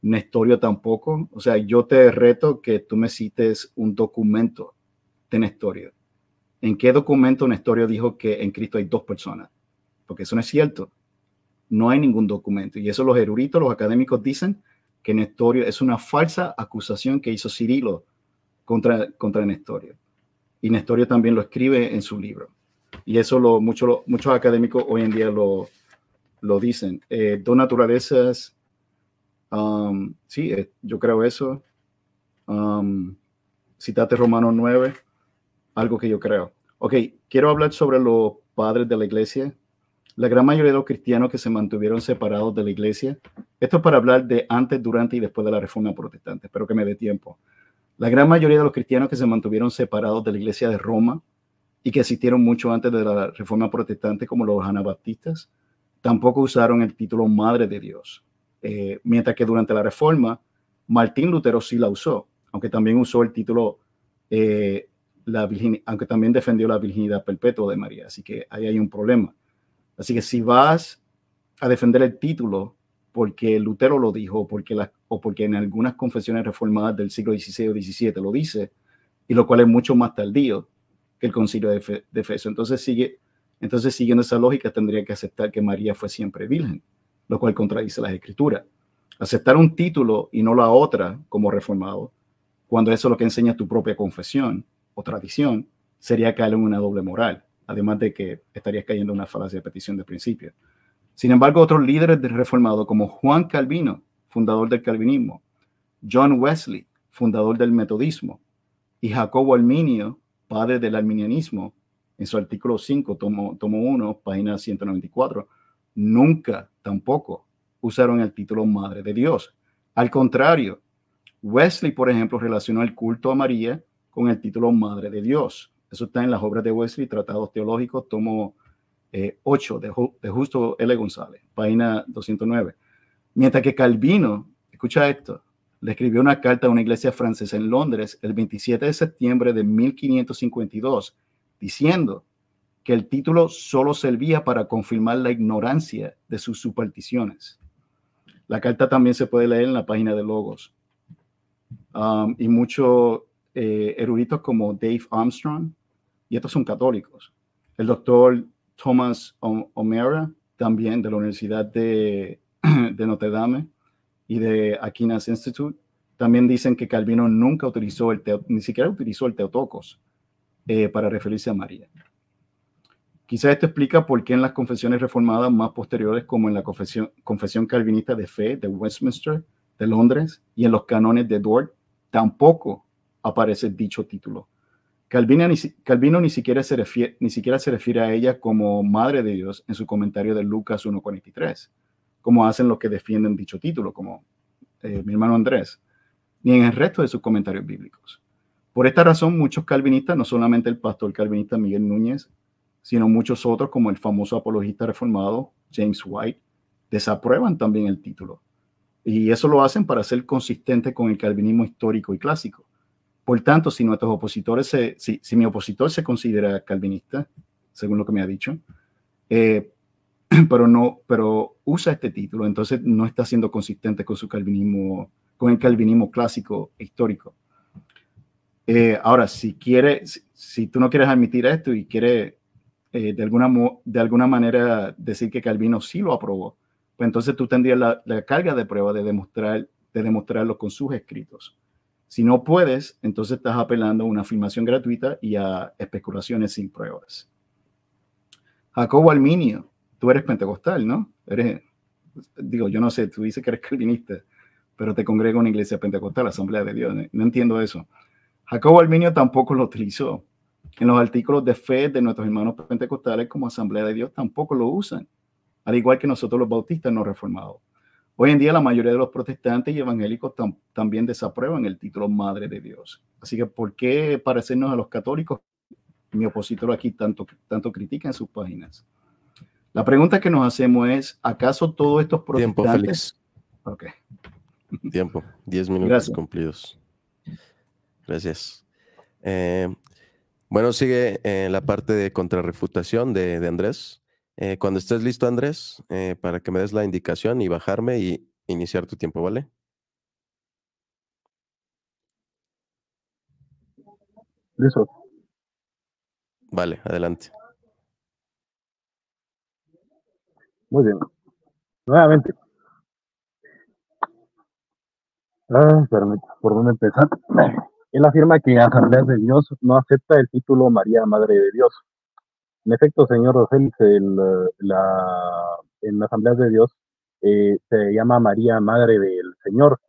Nestorio tampoco. O sea, yo te reto que tú me cites un documento de Nestorio. ¿En qué documento Nestorio dijo que en Cristo hay dos personas? Porque eso no es cierto. No hay ningún documento. Y eso los eruditos, los académicos dicen que Nestorio es una falsa acusación que hizo Cirilo contra Nestorio. Y Nestorio también lo escribe en su libro. Y eso muchos académicos hoy en día lo dicen. Dos naturalezas, sí, yo creo eso. Citate Romanos 9, algo que yo creo. Ok, quiero hablar sobre los padres de la iglesia. La gran mayoría de los cristianos que se mantuvieron separados de la iglesia, esto es para hablar de antes, durante y después de la Reforma Protestante, espero que me dé tiempo. La gran mayoría de los cristianos que se mantuvieron separados de la iglesia de Roma y que existieron mucho antes de la Reforma Protestante, como los anabaptistas, tampoco usaron el título Madre de Dios. Mientras que durante la Reforma, Martín Lutero sí la usó, aunque también usó el título, aunque también defendió la virginidad perpetua de María. Así que ahí hay un problema. Así que si vas a defender el título porque Lutero lo dijo o porque en algunas confesiones reformadas del siglo XVI o XVII lo dice, y lo cual es mucho más tardío que el concilio de Efeso. Entonces, siguiendo esa lógica, tendría que aceptar que María fue siempre virgen, lo cual contradice las escrituras. Aceptar un título y no la otra como reformado, cuando eso es lo que enseña tu propia confesión o tradición, sería caer en una doble moral, además de que estarías cayendo en una falacia de petición de principio. Sin embargo, otros líderes del reformado, como Juan Calvino, fundador del calvinismo, John Wesley, fundador del metodismo, y Jacobo Arminio, padre del arminianismo, en su artículo 5, tomo 1, página 194, nunca tampoco usaron el título Madre de Dios. Al contrario, Wesley, por ejemplo, relacionó el culto a María con el título Madre de Dios. Eso está en las obras de Wesley, Tratados Teológicos, tomo 8, de Justo L. González, página 209. Mientras que Calvino, escucha esto, le escribió una carta a una iglesia francesa en Londres el 27 de septiembre de 1552, diciendo que el título solo servía para confirmar la ignorancia de sus supersticiones. La carta también se puede leer en la página de Logos. Y muchos eruditos como Dave Armstrong, y estos son católicos. El doctor Thomas O'Meara, también de la Universidad de Notre Dame y de Aquinas Institute, también dicen que Calvino nunca utilizó ni siquiera utilizó el Theotokos para referirse a María. Quizá esto explica por qué en las confesiones reformadas más posteriores, como en la confesión calvinista de fe de Westminster, de Londres, y en los cánones de Dort, tampoco aparece dicho título. Calvino ni siquiera se refiere a ella como Madre de Dios en su comentario de Lucas 1:43, como hacen los que defienden dicho título, como mi hermano Andrés, ni en el resto de sus comentarios bíblicos. Por esta razón, muchos calvinistas, no solamente el pastor calvinista Miguel Núñez, sino muchos otros, como el famoso apologista reformado James White, desaprueban también el título. Y eso lo hacen para ser consistente con el calvinismo histórico y clásico. Por tanto, si nuestros opositores, si mi opositor se considera calvinista, según lo que me ha dicho, pero usa este título, entonces no está siendo consistente con su calvinismo, con el calvinismo clásico e histórico. Ahora, si tú no quieres admitir esto y quieres de alguna manera decir que Calvino sí lo aprobó, pues entonces tú tendrías la carga de prueba de demostrarlo con sus escritos. Si no puedes, entonces estás apelando a una afirmación gratuita y a especulaciones sin pruebas. Jacobo Arminio, tú eres pentecostal, ¿no? Yo no sé, tú dices que eres calvinista, pero te congrega una iglesia pentecostal, Asamblea de Dios. No entiendo eso. Jacobo Arminio tampoco lo utilizó. En los artículos de fe de nuestros hermanos pentecostales como Asamblea de Dios tampoco lo usan, al igual que nosotros los bautistas no reformados. Hoy en día la mayoría de los protestantes y evangélicos también desaprueban el título Madre de Dios. Así que ¿por qué parecernos a los católicos? Mi opositor aquí tanto critica en sus páginas. La pregunta que nos hacemos es, ¿acaso todos estos protestantes... Tiempo, Félix. Ok. Tiempo, 10 minutos Gracias. cumplidos. Gracias. Bueno, sigue la parte de contrarrefutación de Andrés. Cuando estés listo, Andrés, para que me des la indicación y bajarme y iniciar tu tiempo, ¿vale? Listo. Vale, adelante. Muy bien. Nuevamente. Espérame, ¿por dónde empezar? Él afirma que Asambleas de Dios no acepta el título María, Madre de Dios. En efecto, señor Félix, en Asambleas de Dios se llama María, Madre del Señor,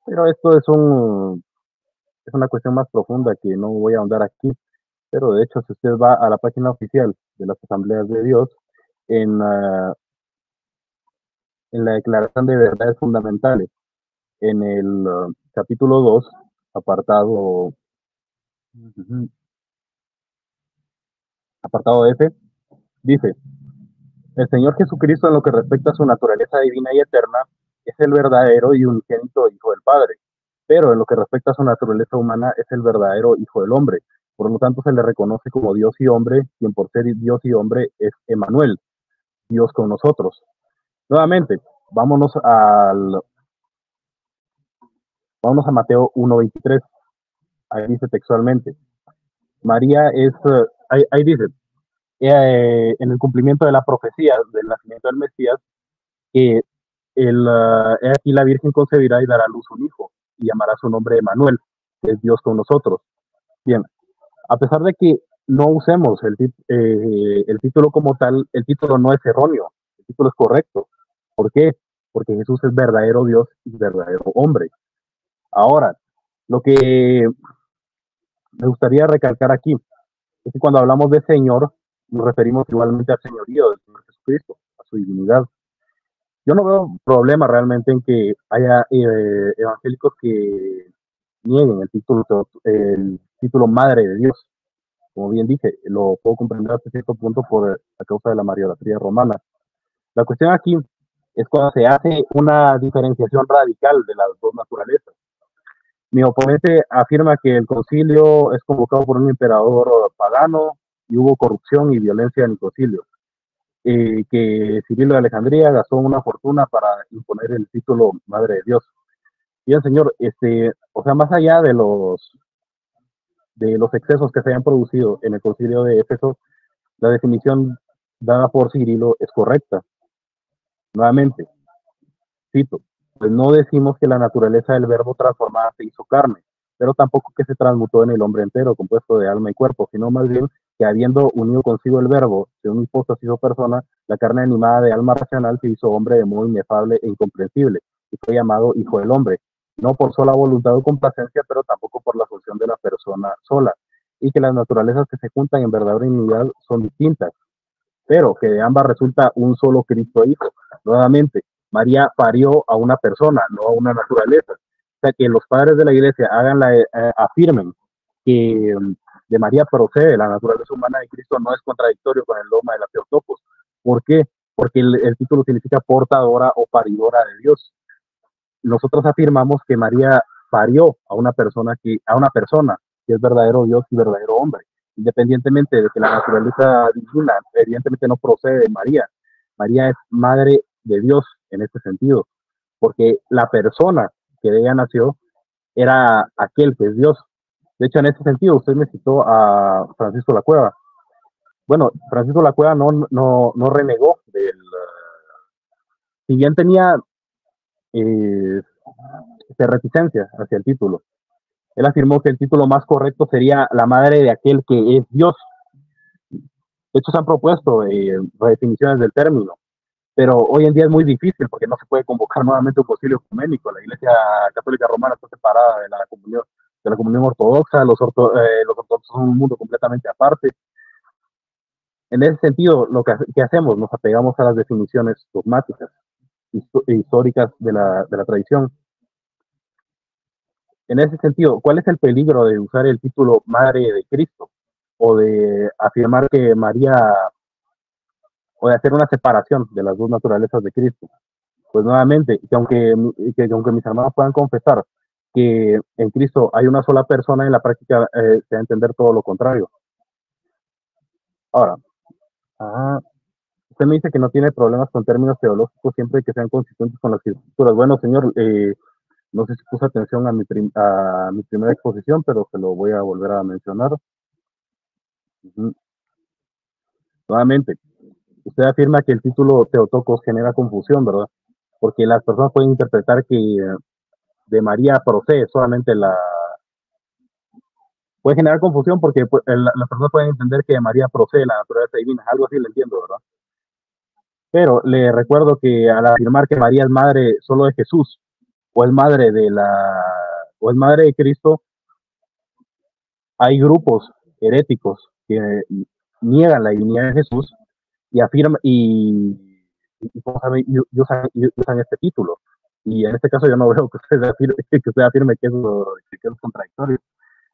pero esto es una cuestión más profunda que no voy a ahondar aquí, pero de hecho, si usted va a la página oficial de las Asambleas de Dios, en, uh, en la Declaración de Verdades Fundamentales, en el capítulo 2, apartado, apartado F, dice, el Señor Jesucristo en lo que respecta a su naturaleza divina y eterna es el verdadero y unigénito Hijo del Padre, pero en lo que respecta a su naturaleza humana es el verdadero Hijo del Hombre. Por lo tanto, se le reconoce como Dios y hombre, quien por ser Dios y hombre es Emmanuel, Dios con nosotros. Nuevamente, vámonos a Mateo 1:23. Ahí dice textualmente, María es, ahí dice, en el cumplimiento de la profecía del nacimiento del Mesías, que aquí la Virgen concebirá y dará a luz un hijo, y llamará su nombre Emmanuel, que es Dios con nosotros. Bien, a pesar de que no usemos el título como tal, el título no es erróneo, el título es correcto. ¿Por qué? Porque Jesús es verdadero Dios y verdadero hombre. Ahora, lo que me gustaría recalcar aquí es que cuando hablamos de Señor, nos referimos igualmente al señorío del Señor Jesucristo, a su divinidad. Yo no veo problema realmente en que haya evangélicos que nieguen el título Madre de Dios. Como bien dije, lo puedo comprender hasta cierto punto por la causa de la mariolatría romana. La cuestión aquí es cuando se hace una diferenciación radical de las dos naturalezas. Mi oponente afirma que el concilio es convocado por un emperador pagano y hubo corrupción y violencia en el concilio. Que Cirilo de Alejandría gastó una fortuna para imponer el título Madre de Dios. Bien, señor, o sea, más allá de los excesos que se hayan producido en el concilio de Éfeso, la definición dada por Cirilo es correcta. Nuevamente, cito, pues no decimos que la naturaleza del verbo transformada se hizo carne, pero tampoco que se transmutó en el hombre entero, compuesto de alma y cuerpo, sino más bien que habiendo unido consigo el verbo, de un hipóstasis o persona, la carne animada de alma racional se hizo hombre de modo inefable e incomprensible, y fue llamado Hijo del Hombre, no por sola voluntad o complacencia, pero tampoco por la función de la persona sola, y que las naturalezas que se juntan en verdadera unidad son distintas, pero que de ambas resulta un solo Cristo Hijo. Nuevamente, María parió a una persona, no a una naturaleza. O sea, que los padres de la iglesia afirmen que de María procede la naturaleza humana de Cristo no es contradictorio con el dogma de la Theotokos. ¿Por qué? Porque el título significa portadora o paridora de Dios. Nosotros afirmamos que María parió a una persona que es verdadero Dios y verdadero hombre, independientemente de que la naturaleza divina evidentemente no procede de María. María es madre de Dios en este sentido, porque la persona que de ella nació era aquel que es Dios. De hecho, en ese sentido, usted me citó a Francisco La Cueva. Bueno, Francisco La Cueva no renegó si bien tenía eh, reticencia hacia el título. Él afirmó que el título más correcto sería la madre de aquel que es Dios. De hecho, se han propuesto redefiniciones del término, pero hoy en día es muy difícil porque no se puede convocar nuevamente un concilio ecuménico. La Iglesia Católica Romana está separada de la comunión ortodoxa, los ortodoxos son un mundo completamente aparte. En ese sentido, que hacemos, nos apegamos a las definiciones dogmáticas, históricas de la tradición. En ese sentido, ¿cuál es el peligro de usar el título Madre de Cristo? O de afirmar que María, o de hacer una separación de las dos naturalezas de Cristo. Pues nuevamente, aunque mis hermanos puedan confesar que en Cristo hay una sola persona, en la práctica se va a entender todo lo contrario. Ahora, usted usted me dice que no tiene problemas con términos teológicos siempre que sean consistentes con las escrituras. Bueno, señor, no sé si puso atención a mi primera exposición, pero se lo voy a volver a mencionar. Nuevamente, usted afirma que el título Theotokos genera confusión, ¿verdad? Porque las personas pueden interpretar que de María procede solamente la... Puede generar confusión porque pues, las personas pueden entender que de María procede la naturaleza divina. Algo así le entiendo, ¿verdad? Pero le recuerdo que al afirmar que María es madre solo de Jesús, o es madre de Cristo, hay grupos heréticos que niegan la divinidad de Jesús y afirman y usan este título. Y en este caso yo no veo que usted afirme que es contradictorio.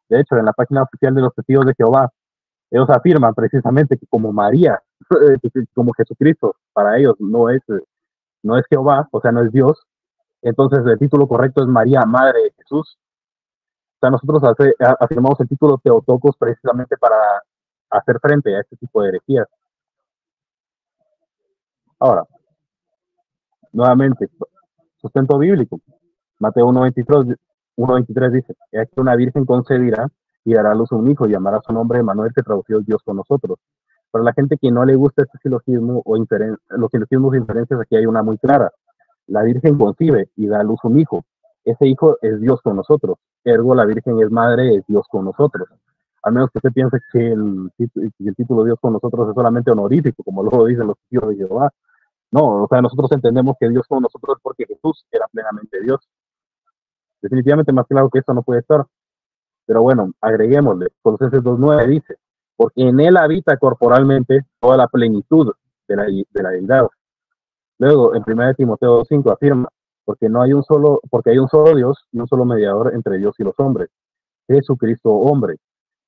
De hecho, en la página oficial de los Testigos de Jehová, ellos afirman precisamente que como María, como Jesucristo, para ellos no es Jehová, o sea, no es Dios. Entonces el título correcto es María, Madre de Jesús. O sea, nosotros afirmamos el título Theotokos precisamente para hacer frente a este tipo de herejías. Ahora, nuevamente, sustento bíblico. Mateo 1.23 dice, he aquí una virgen concebirá y dará a luz a un hijo y llamará su nombre Emmanuel, que traducido es Dios con nosotros. Para la gente que no le gusta este silogismo o los silogismos e inferencias, aquí hay una muy clara. La virgen concibe y da a luz un hijo. Ese hijo es Dios con nosotros. Ergo, la virgen es madre, es Dios con nosotros. Al menos que usted piense que el título Dios con nosotros es solamente honorífico, como luego dicen los Testigos de Jehová. No, o sea, nosotros entendemos que Dios con nosotros es porque Jesús era plenamente Dios. Definitivamente más claro que esto no puede estar. Pero bueno, agreguémosle. Colosenses 2.9 dice, porque en él habita corporalmente toda la plenitud de la deidad. Luego, en 1 Timoteo 2.5 afirma, porque hay un solo Dios y un solo mediador entre Dios y los hombres, Jesucristo hombre.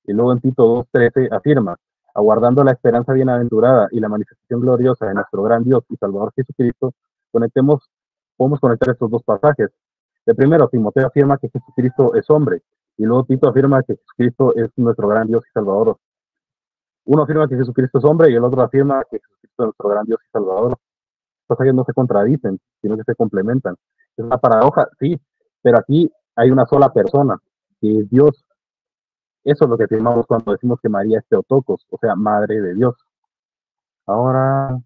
Y luego en Tito 2.13 afirma, aguardando la esperanza bienaventurada y la manifestación gloriosa de nuestro gran Dios y Salvador Jesucristo, podemos conectar estos dos pasajes. De primero, Timoteo afirma que Jesucristo es hombre, y luego Tito afirma que Jesucristo es nuestro gran Dios y Salvador. Uno afirma que Jesucristo es hombre y el otro afirma que Jesucristo es nuestro gran Dios y Salvador. Los pasajes no se contradicen, sino que se complementan. Es una paradoja, sí, pero aquí hay una sola persona, que es Dios. Eso es lo que afirmamos cuando decimos que María es Theotokos, o sea, Madre de Dios. Ahora...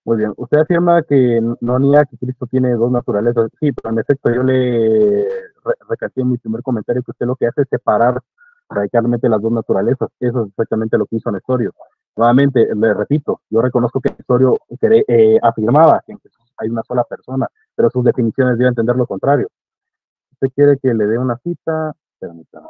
Muy bien, usted afirma que no niega que Cristo tiene dos naturalezas. Sí, pero en efecto yo le recalqué en mi primer comentario que usted lo que hace es separar radicalmente las dos naturalezas. Eso es exactamente lo que hizo Nestorio. Nuevamente, le repito, yo reconozco que Nestorio afirmaba que en Jesús hay una sola persona, pero sus definiciones deben entender lo contrario. ¿Usted quiere que le dé una cita? Permítame.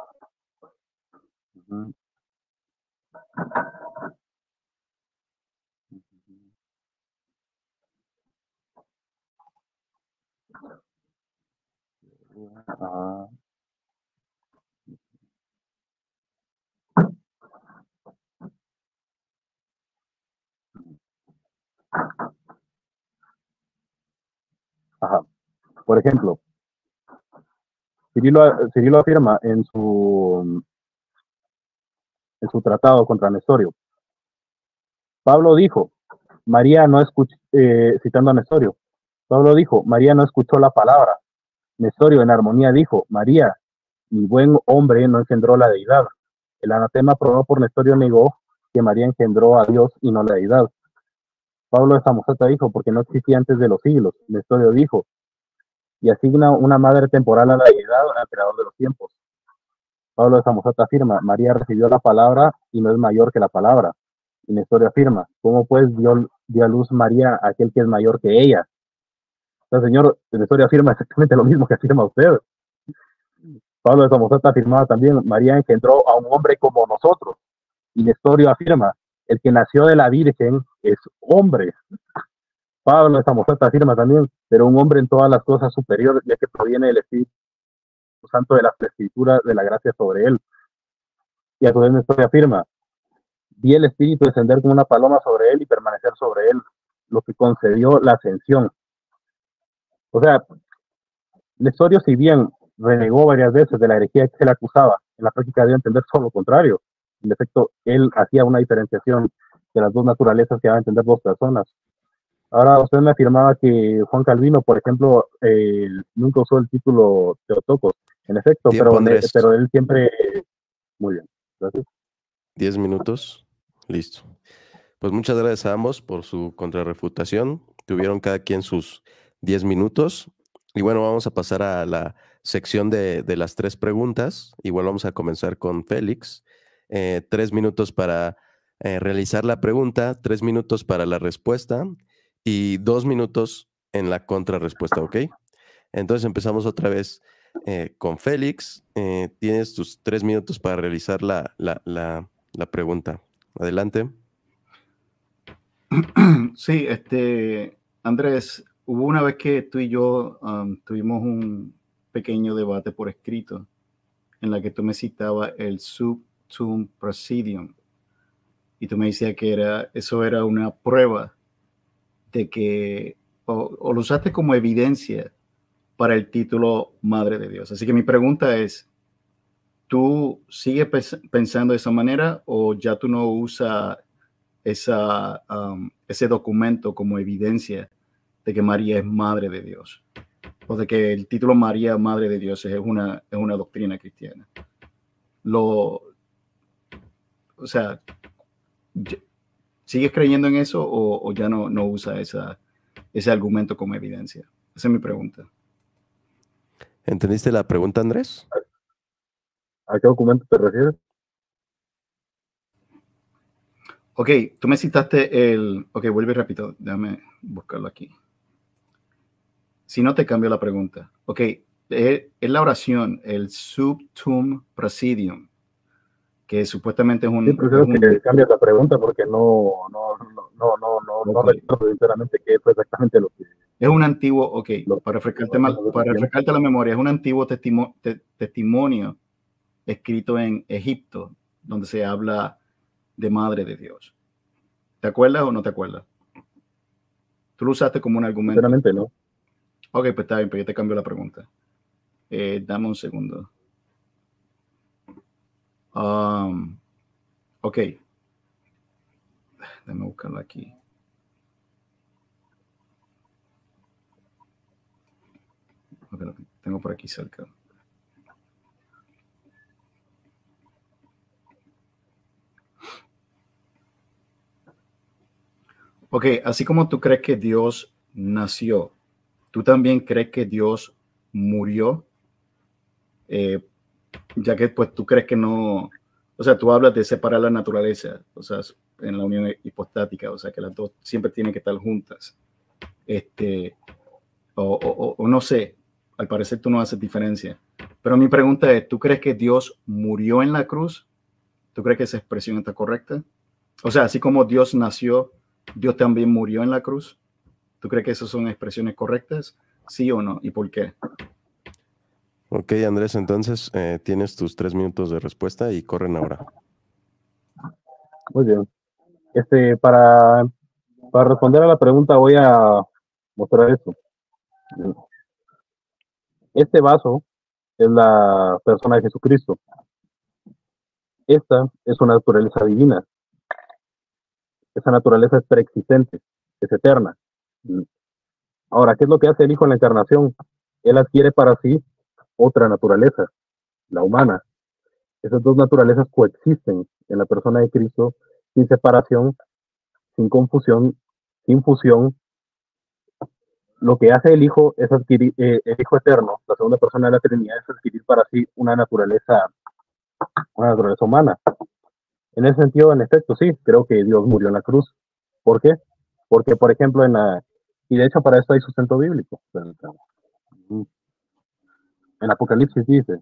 Ajá. Por ejemplo, Cirilo afirma en su tratado contra Nestorio. Pablo dijo, María no escuchó, citando a Nestorio, Pablo dijo, María no escuchó la palabra. Nestorio en armonía dijo, María, mi buen hombre, no engendró la deidad. El anatema probado por Nestorio negó que María engendró a Dios y no la deidad. Pablo de Samosata dijo, porque no existía antes de los siglos. Nestorio dijo, y asigna una madre temporal a la deidad, al creador de los tiempos. Pablo de Samosata afirma, María recibió la palabra y no es mayor que la palabra. Y Nestorio afirma, ¿cómo pues dio a luz María a aquel que es mayor que ella? El señor Nestorio afirma exactamente lo mismo que afirma usted. Pablo de Samosata afirmaba también, María engendró a un hombre como nosotros. Y Nestorio afirma, el que nació de la Virgen es hombre. Pablo de Samosata afirma también, pero un hombre en todas las cosas superior, ya que proviene del Espíritu Santo de las Escrituras, de la gracia sobre él. Y a su vez Nestorio afirma, vi el Espíritu descender como una paloma sobre él y permanecer sobre él, lo que concedió la ascensión. O sea, Nestorio, si bien renegó varias veces de la herejía que se le acusaba. En la práctica debe entender todo lo contrario. En efecto, él hacía una diferenciación de las dos naturalezas que daban a entender dos personas. Ahora, usted me afirmaba que Juan Calvino, por ejemplo, nunca usó el título Theotokos. En efecto, Tiempo, Andrés. pero él siempre... Muy bien, gracias. 10 minutos. Listo. Pues muchas gracias a ambos por su contrarrefutación. Tuvieron cada quien sus 10 minutos. Y bueno, vamos a pasar a la sección de las 3 preguntas. Igual vamos a comenzar con Félix. 3 minutos para realizar la pregunta, 3 minutos para la respuesta y 2 minutos en la contrarrespuesta, ¿ok? Entonces empezamos otra vez con Félix. Tienes tus 3 minutos para realizar la pregunta. Adelante. Sí, Andrés, hubo una vez que tú y yo tuvimos un pequeño debate por escrito en la que tú me citabas el sub tuum praesidium y tú me decías que eso era una prueba de que o lo usaste como evidencia para el título Madre de Dios. Así que mi pregunta es, ¿tú sigues pensando de esa manera o ya tú no usas ese documento como evidencia de que María es Madre de Dios? O de que el título María, Madre de Dios es una doctrina cristiana. O sea, ¿sigues creyendo en eso o ya no usa ese argumento como evidencia? Esa es mi pregunta. ¿Entendiste la pregunta, Andrés? ¿A qué documento te refieres? Ok, tú me citaste Ok, vuelve rápido. Déjame buscarlo aquí. Si no, te cambio la pregunta. Ok, es la oración, el sub tuum praesidium, que supuestamente es un... Sí, prefiero que cambies la pregunta porque no recuerdo sinceramente qué fue exactamente lo que... Es un antiguo, ok, para refrescarte la memoria, es un antiguo testimonio escrito en Egipto, donde se habla de Madre de Dios. ¿Te acuerdas o no te acuerdas? Tú lo usaste como un argumento. Sinceramente no. Ok, pues está bien, pero yo te cambio la pregunta. Dame un segundo. Ok. Déjame buscarlo aquí. Okay, lo tengo por aquí cerca. Ok, así como tú crees que Dios nació, ¿tú también crees que Dios murió? Ya que pues tú crees que no, o sea, tú hablas de separar la naturaleza, o sea, en la unión hipostática, o sea, que las dos siempre tienen que estar juntas. O no sé, al parecer tú no haces diferencia. Pero mi pregunta es, ¿tú crees que Dios murió en la cruz? ¿Tú crees que esa expresión está correcta? O sea, así como Dios nació, Dios también murió en la cruz. ¿Tú crees que esas son expresiones correctas? ¿Sí o no? ¿Y por qué? Ok, Andrés, entonces tienes tus 3 minutos de respuesta y corren ahora. Muy bien. Para responder a la pregunta voy a mostrar esto. Este vaso es la persona de Jesucristo. Esta es una naturaleza divina. Esa naturaleza es preexistente, es eterna. Ahora, ¿qué es lo que hace el Hijo en la encarnación? Él adquiere para sí otra naturaleza, la humana. Esas dos naturalezas coexisten en la persona de Cristo sin separación, sin confusión, sin fusión. Lo que hace el Hijo es adquirir, el Hijo eterno, la segunda persona de la Trinidad, es adquirir para sí una naturaleza humana. En ese sentido, en efecto, sí, creo que Dios murió en la cruz. ¿Por qué? Porque, por ejemplo, y de hecho para esto hay sustento bíblico. En Apocalipsis dice,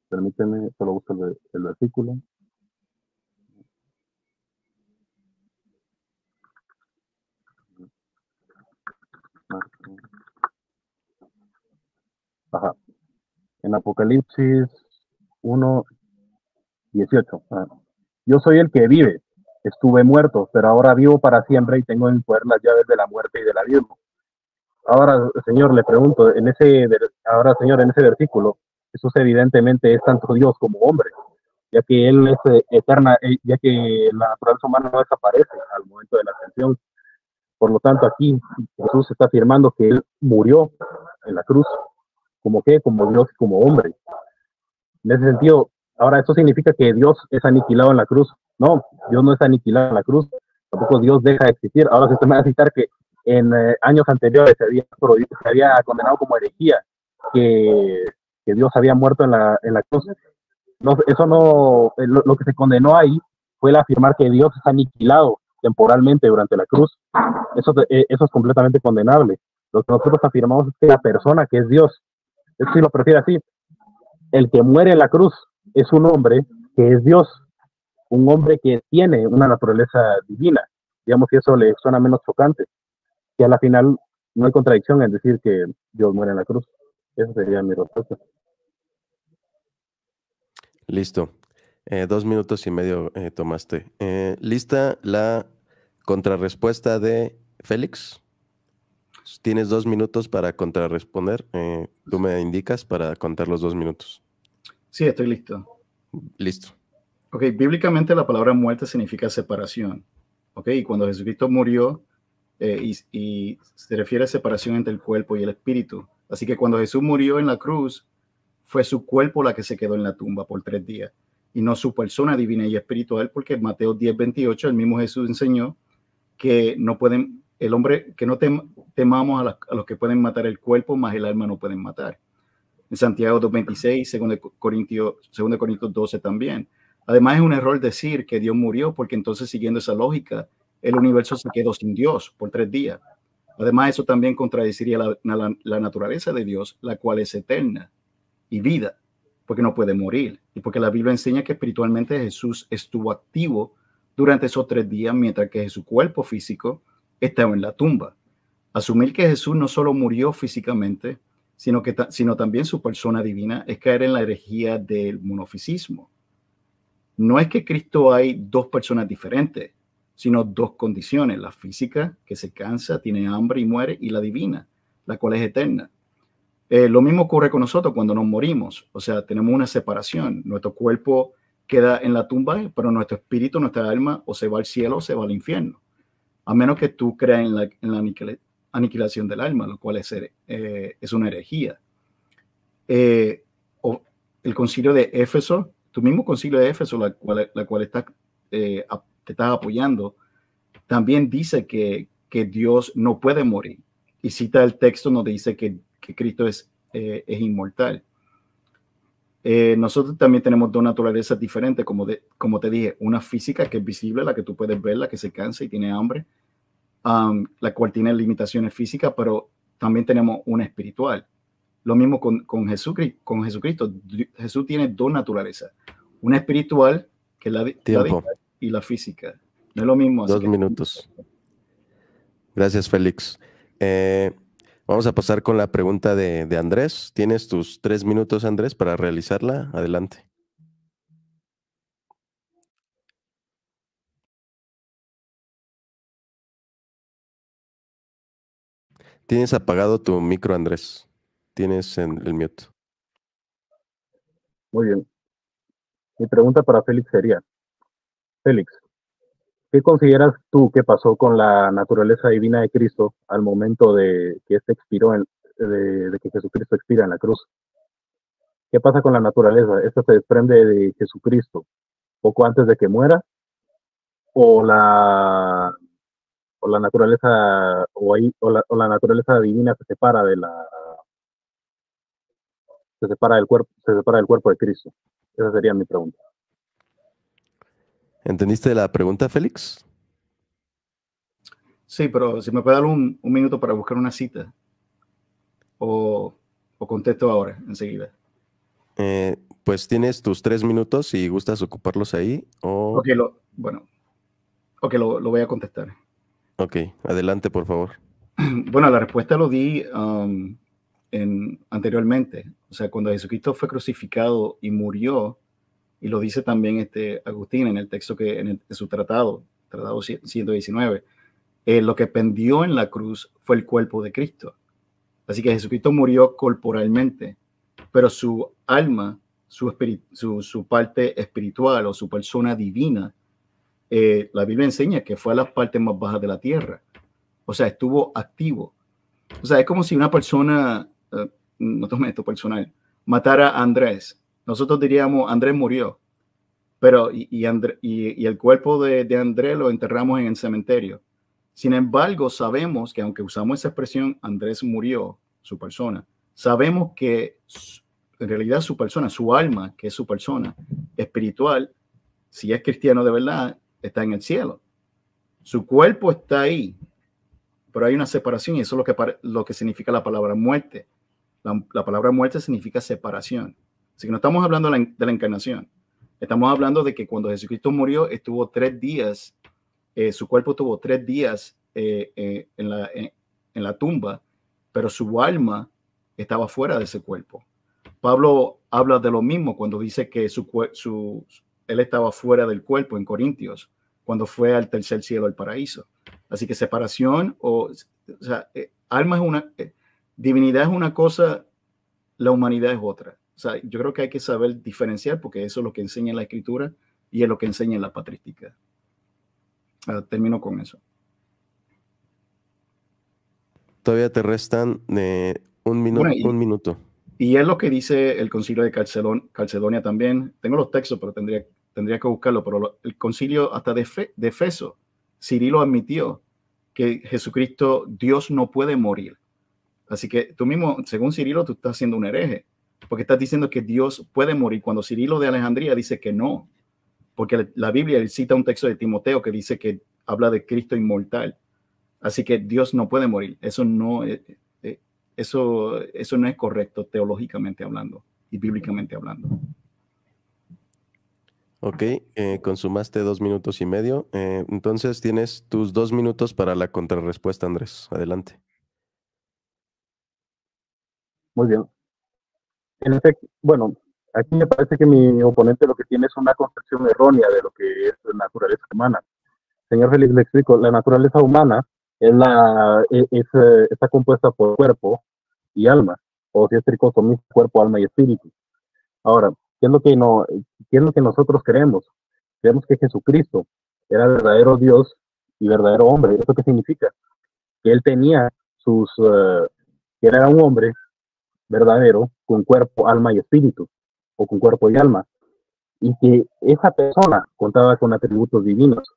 permíteme, solo busco el versículo. Ajá. En Apocalipsis 1:18. Yo soy el que vive. Estuve muerto, pero ahora vivo para siempre y tengo en mi poder las llaves de la muerte y del abismo. Ahora, Señor, le pregunto, Señor, en ese versículo, Jesús evidentemente es tanto Dios como hombre, ya que Él es eterna, ya que la naturaleza humana no desaparece al momento de la ascensión. Por lo tanto, aquí Jesús está afirmando que Él murió en la cruz, como que, como Dios y como hombre. En ese sentido, ahora, ¿esto significa que Dios es aniquilado en la cruz? No, Dios no es aniquilado en la cruz, tampoco Dios deja de existir. Ahora, si usted me va a citar que en años anteriores se había condenado como herejía que, que Dios había muerto en la cruz, no, eso no, lo que se condenó ahí fue el afirmar que Dios es aniquilado temporalmente durante la cruz. Eso es completamente condenable. Lo que nosotros afirmamos es que la persona que es Dios, eso sí lo prefiere así, el que muere en la cruz es un hombre que es Dios, un hombre que tiene una naturaleza divina. Digamos que eso le suena menos chocante, que a la final no hay contradicción en decir que Dios muere en la cruz. Esa sería mi respuesta. Listo. 2 minutos y medio tomaste. ¿Lista la contrarrespuesta de Félix? Tienes 2 minutos para contrarresponder. Tú me indicas para contar los 2 minutos. Sí, estoy listo. Listo. Ok, bíblicamente la palabra muerte significa separación. Ok, y cuando Jesucristo murió, y se refiere a separación entre el cuerpo y el espíritu. Así que cuando Jesús murió en la cruz, fue su cuerpo la que se quedó en la tumba por 3 días y no su persona divina y espiritual, porque en Mateo 10:28 el mismo Jesús enseñó que no pueden, el hombre, que no temamos a los que pueden matar el cuerpo, más el alma no pueden matar. En Santiago 2:26, 2 Corintios 12 también. Además es un error decir que Dios murió, porque entonces, siguiendo esa lógica, el universo se quedó sin Dios por 3 días. Además, eso también contradeciría la naturaleza de Dios, la cual es eterna y vida, porque no puede morir. Y porque la Biblia enseña que espiritualmente Jesús estuvo activo durante esos 3 días, mientras que su cuerpo físico estaba en la tumba. Asumir que Jesús no solo murió físicamente, sino también su persona divina, es caer en la herejía del monofisismo. No es que Cristo hay dos personas diferentes, sino dos condiciones: la física, que se cansa, tiene hambre y muere, y la divina, la cual es eterna. Lo mismo ocurre con nosotros cuando nos morimos. O sea, tenemos una separación. Nuestro cuerpo queda en la tumba, pero nuestro espíritu, nuestra alma, o se va al cielo o se va al infierno. A menos que tú creas en la aniquilación del alma, lo cual es una herejía. El concilio de Éfeso, tu mismo concilio de Éfeso, la cual te estás apoyando, también dice que Dios no puede morir. Y cita el texto donde dice que Cristo es inmortal. Nosotros también tenemos dos naturalezas diferentes, como te dije, una física que es visible, la que tú puedes ver, la que se cansa y tiene hambre, la cual tiene limitaciones físicas, pero también tenemos una espiritual. Lo mismo con Jesucristo. Jesús tiene dos naturalezas, una espiritual, que es la y la física. No es lo mismo. 2 minutos. Gracias, Félix. Vamos a pasar con la pregunta de Andrés. Tienes tus 3 minutos, Andrés, para realizarla. Adelante. Tienes apagado tu micro, Andrés. Tienes en el mute. Muy bien. Mi pregunta para Félix sería, Félix, ¿qué consideras tú que pasó con la naturaleza divina de Cristo al momento de que este expiró, de que Jesucristo expira en la cruz? ¿Qué pasa con la naturaleza? ¿Esta se desprende de Jesucristo poco antes de que muera? ¿O la naturaleza o la naturaleza divina se separa del cuerpo de Cristo? Esa sería mi pregunta. ¿Entendiste la pregunta, Félix? Sí, pero si me puede dar un minuto para buscar una cita, o contesto ahora, enseguida. Pues tienes tus 3 minutos si gustas ocuparlos ahí. Ok, lo voy a contestar. Ok, adelante, por favor. Bueno, la respuesta lo di anteriormente. O sea, cuando Jesucristo fue crucificado y murió, y lo dice también Agustín en el texto en su tratado 119, lo que pendió en la cruz fue el cuerpo de Cristo. Así que Jesucristo murió corporalmente, pero su alma, su parte espiritual o su persona divina, la Biblia enseña que fue a las partes más bajas de la tierra. O sea, estuvo activo. O sea, es como si una persona, no tome esto personal, matara a Andrés. Nosotros diríamos, Andrés murió, pero y el cuerpo de Andrés lo enterramos en el cementerio. Sin embargo, sabemos que aunque usamos esa expresión, Andrés murió, su persona, sabemos que en realidad su persona, su alma, que es su persona espiritual, si es cristiano de verdad, está en el cielo. Su cuerpo está ahí, pero hay una separación y eso es lo que significa la palabra muerte. La palabra muerte significa separación. Así que no estamos hablando de la encarnación. Estamos hablando de que cuando Jesucristo murió, estuvo 3 días, su cuerpo tuvo 3 días en la tumba, pero su alma estaba fuera de ese cuerpo. Pablo habla de lo mismo cuando dice que él estaba fuera del cuerpo en Corintios, cuando fue al tercer cielo, al paraíso. Así que separación, o sea, alma es una, divinidad es una cosa, la humanidad es otra. O sea, yo creo que hay que saber diferenciar porque eso es lo que enseña la escritura y es lo que enseña la patrística. Termino con eso. Todavía te restan un minuto. Y es lo que dice el concilio de Calcedonia también. Tengo los textos, pero tendría que buscarlo. Pero el concilio hasta de Efeso, Cirilo admitió que Jesucristo, Dios no puede morir. Así que tú mismo, según Cirilo, tú estás siendo un hereje, porque estás diciendo que Dios puede morir, cuando Cirilo de Alejandría dice que no, porque la Biblia él cita un texto de Timoteo que dice que habla de Cristo inmortal. Así que Dios no puede morir. Eso no es correcto teológicamente hablando y bíblicamente hablando. Ok, consumaste 2 minutos y medio. Entonces tienes tus 2 minutos para la contrarrespuesta, Andrés. Adelante. Muy bien. En efecto, bueno, aquí me parece que mi oponente lo que tiene es una concepción errónea de lo que es la naturaleza humana. Señor Félix, le explico, la naturaleza humana está compuesta por cuerpo y alma, o si es tricotomía, cuerpo, alma y espíritu. Ahora, ¿qué es lo que nosotros creemos? Creemos que Jesucristo era verdadero Dios y verdadero hombre. ¿Eso qué significa? Que él tenía que era un hombre verdadero con cuerpo, alma y espíritu, o con cuerpo y alma, y que esa persona contaba con atributos divinos.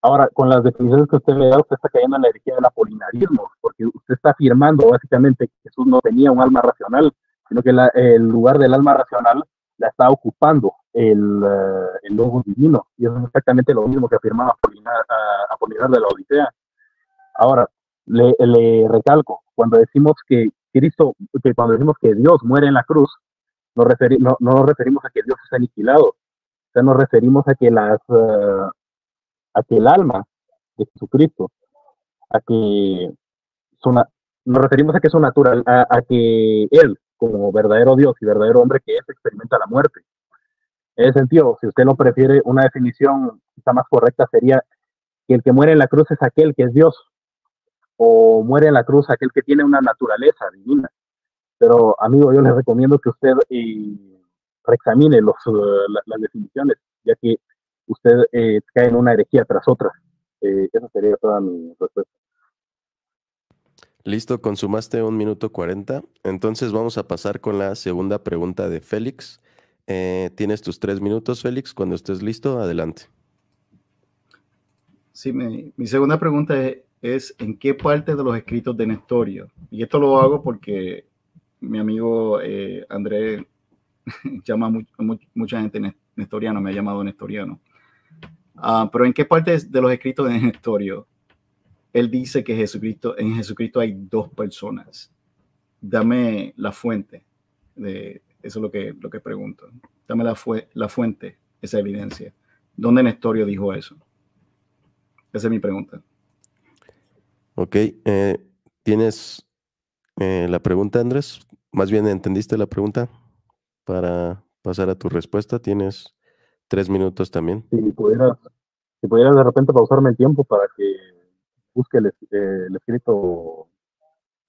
Ahora, con las definiciones que usted me da, usted está cayendo en la herejía del apolinarismo, porque usted está afirmando básicamente que Jesús no tenía un alma racional, sino que el lugar del alma racional la está ocupando el Logos divino, y eso es exactamente lo mismo que afirmaba Apolinar de la Odisea. Ahora, le recalco, cuando decimos que Dios muere en la cruz, no nos referimos a que Dios es aniquilado, o sea, nos referimos a que el alma de Jesucristo, nos referimos a que su natural, a que Él, como verdadero Dios y verdadero hombre que es, experimenta la muerte. En ese sentido, si usted lo prefiere, una definición quizá más correcta sería que el que muere en la cruz es aquel que es Dios, o muere en la cruz aquel que tiene una naturaleza divina. Pero, amigo, yo les recomiendo que usted reexamine las definiciones, ya que usted cae en una herejía tras otra. Esa sería toda mi respuesta. Listo, consumaste 1 minuto 40. Entonces vamos a pasar con la segunda pregunta de Félix. Tienes tus 3 minutos, Félix. Cuando estés listo, adelante. Sí, mi segunda pregunta es ¿en qué parte de los escritos de Nestorio? Y esto lo hago porque mi amigo Andrés llama mucha gente nestoriano, me ha llamado nestoriano. Pero ¿en qué parte de los escritos de Nestorio él dice que en Jesucristo hay 2 personas? Dame la fuente de eso, es lo que pregunto. Dame la fuente, esa evidencia. ¿Dónde Nestorio dijo eso? Esa es mi pregunta. Ok, ¿tienes la pregunta, Andrés? Más bien, ¿entendiste la pregunta? Para pasar a tu respuesta, tienes 3 minutos también. Si pudieras de repente pausarme el tiempo para que busque el escrito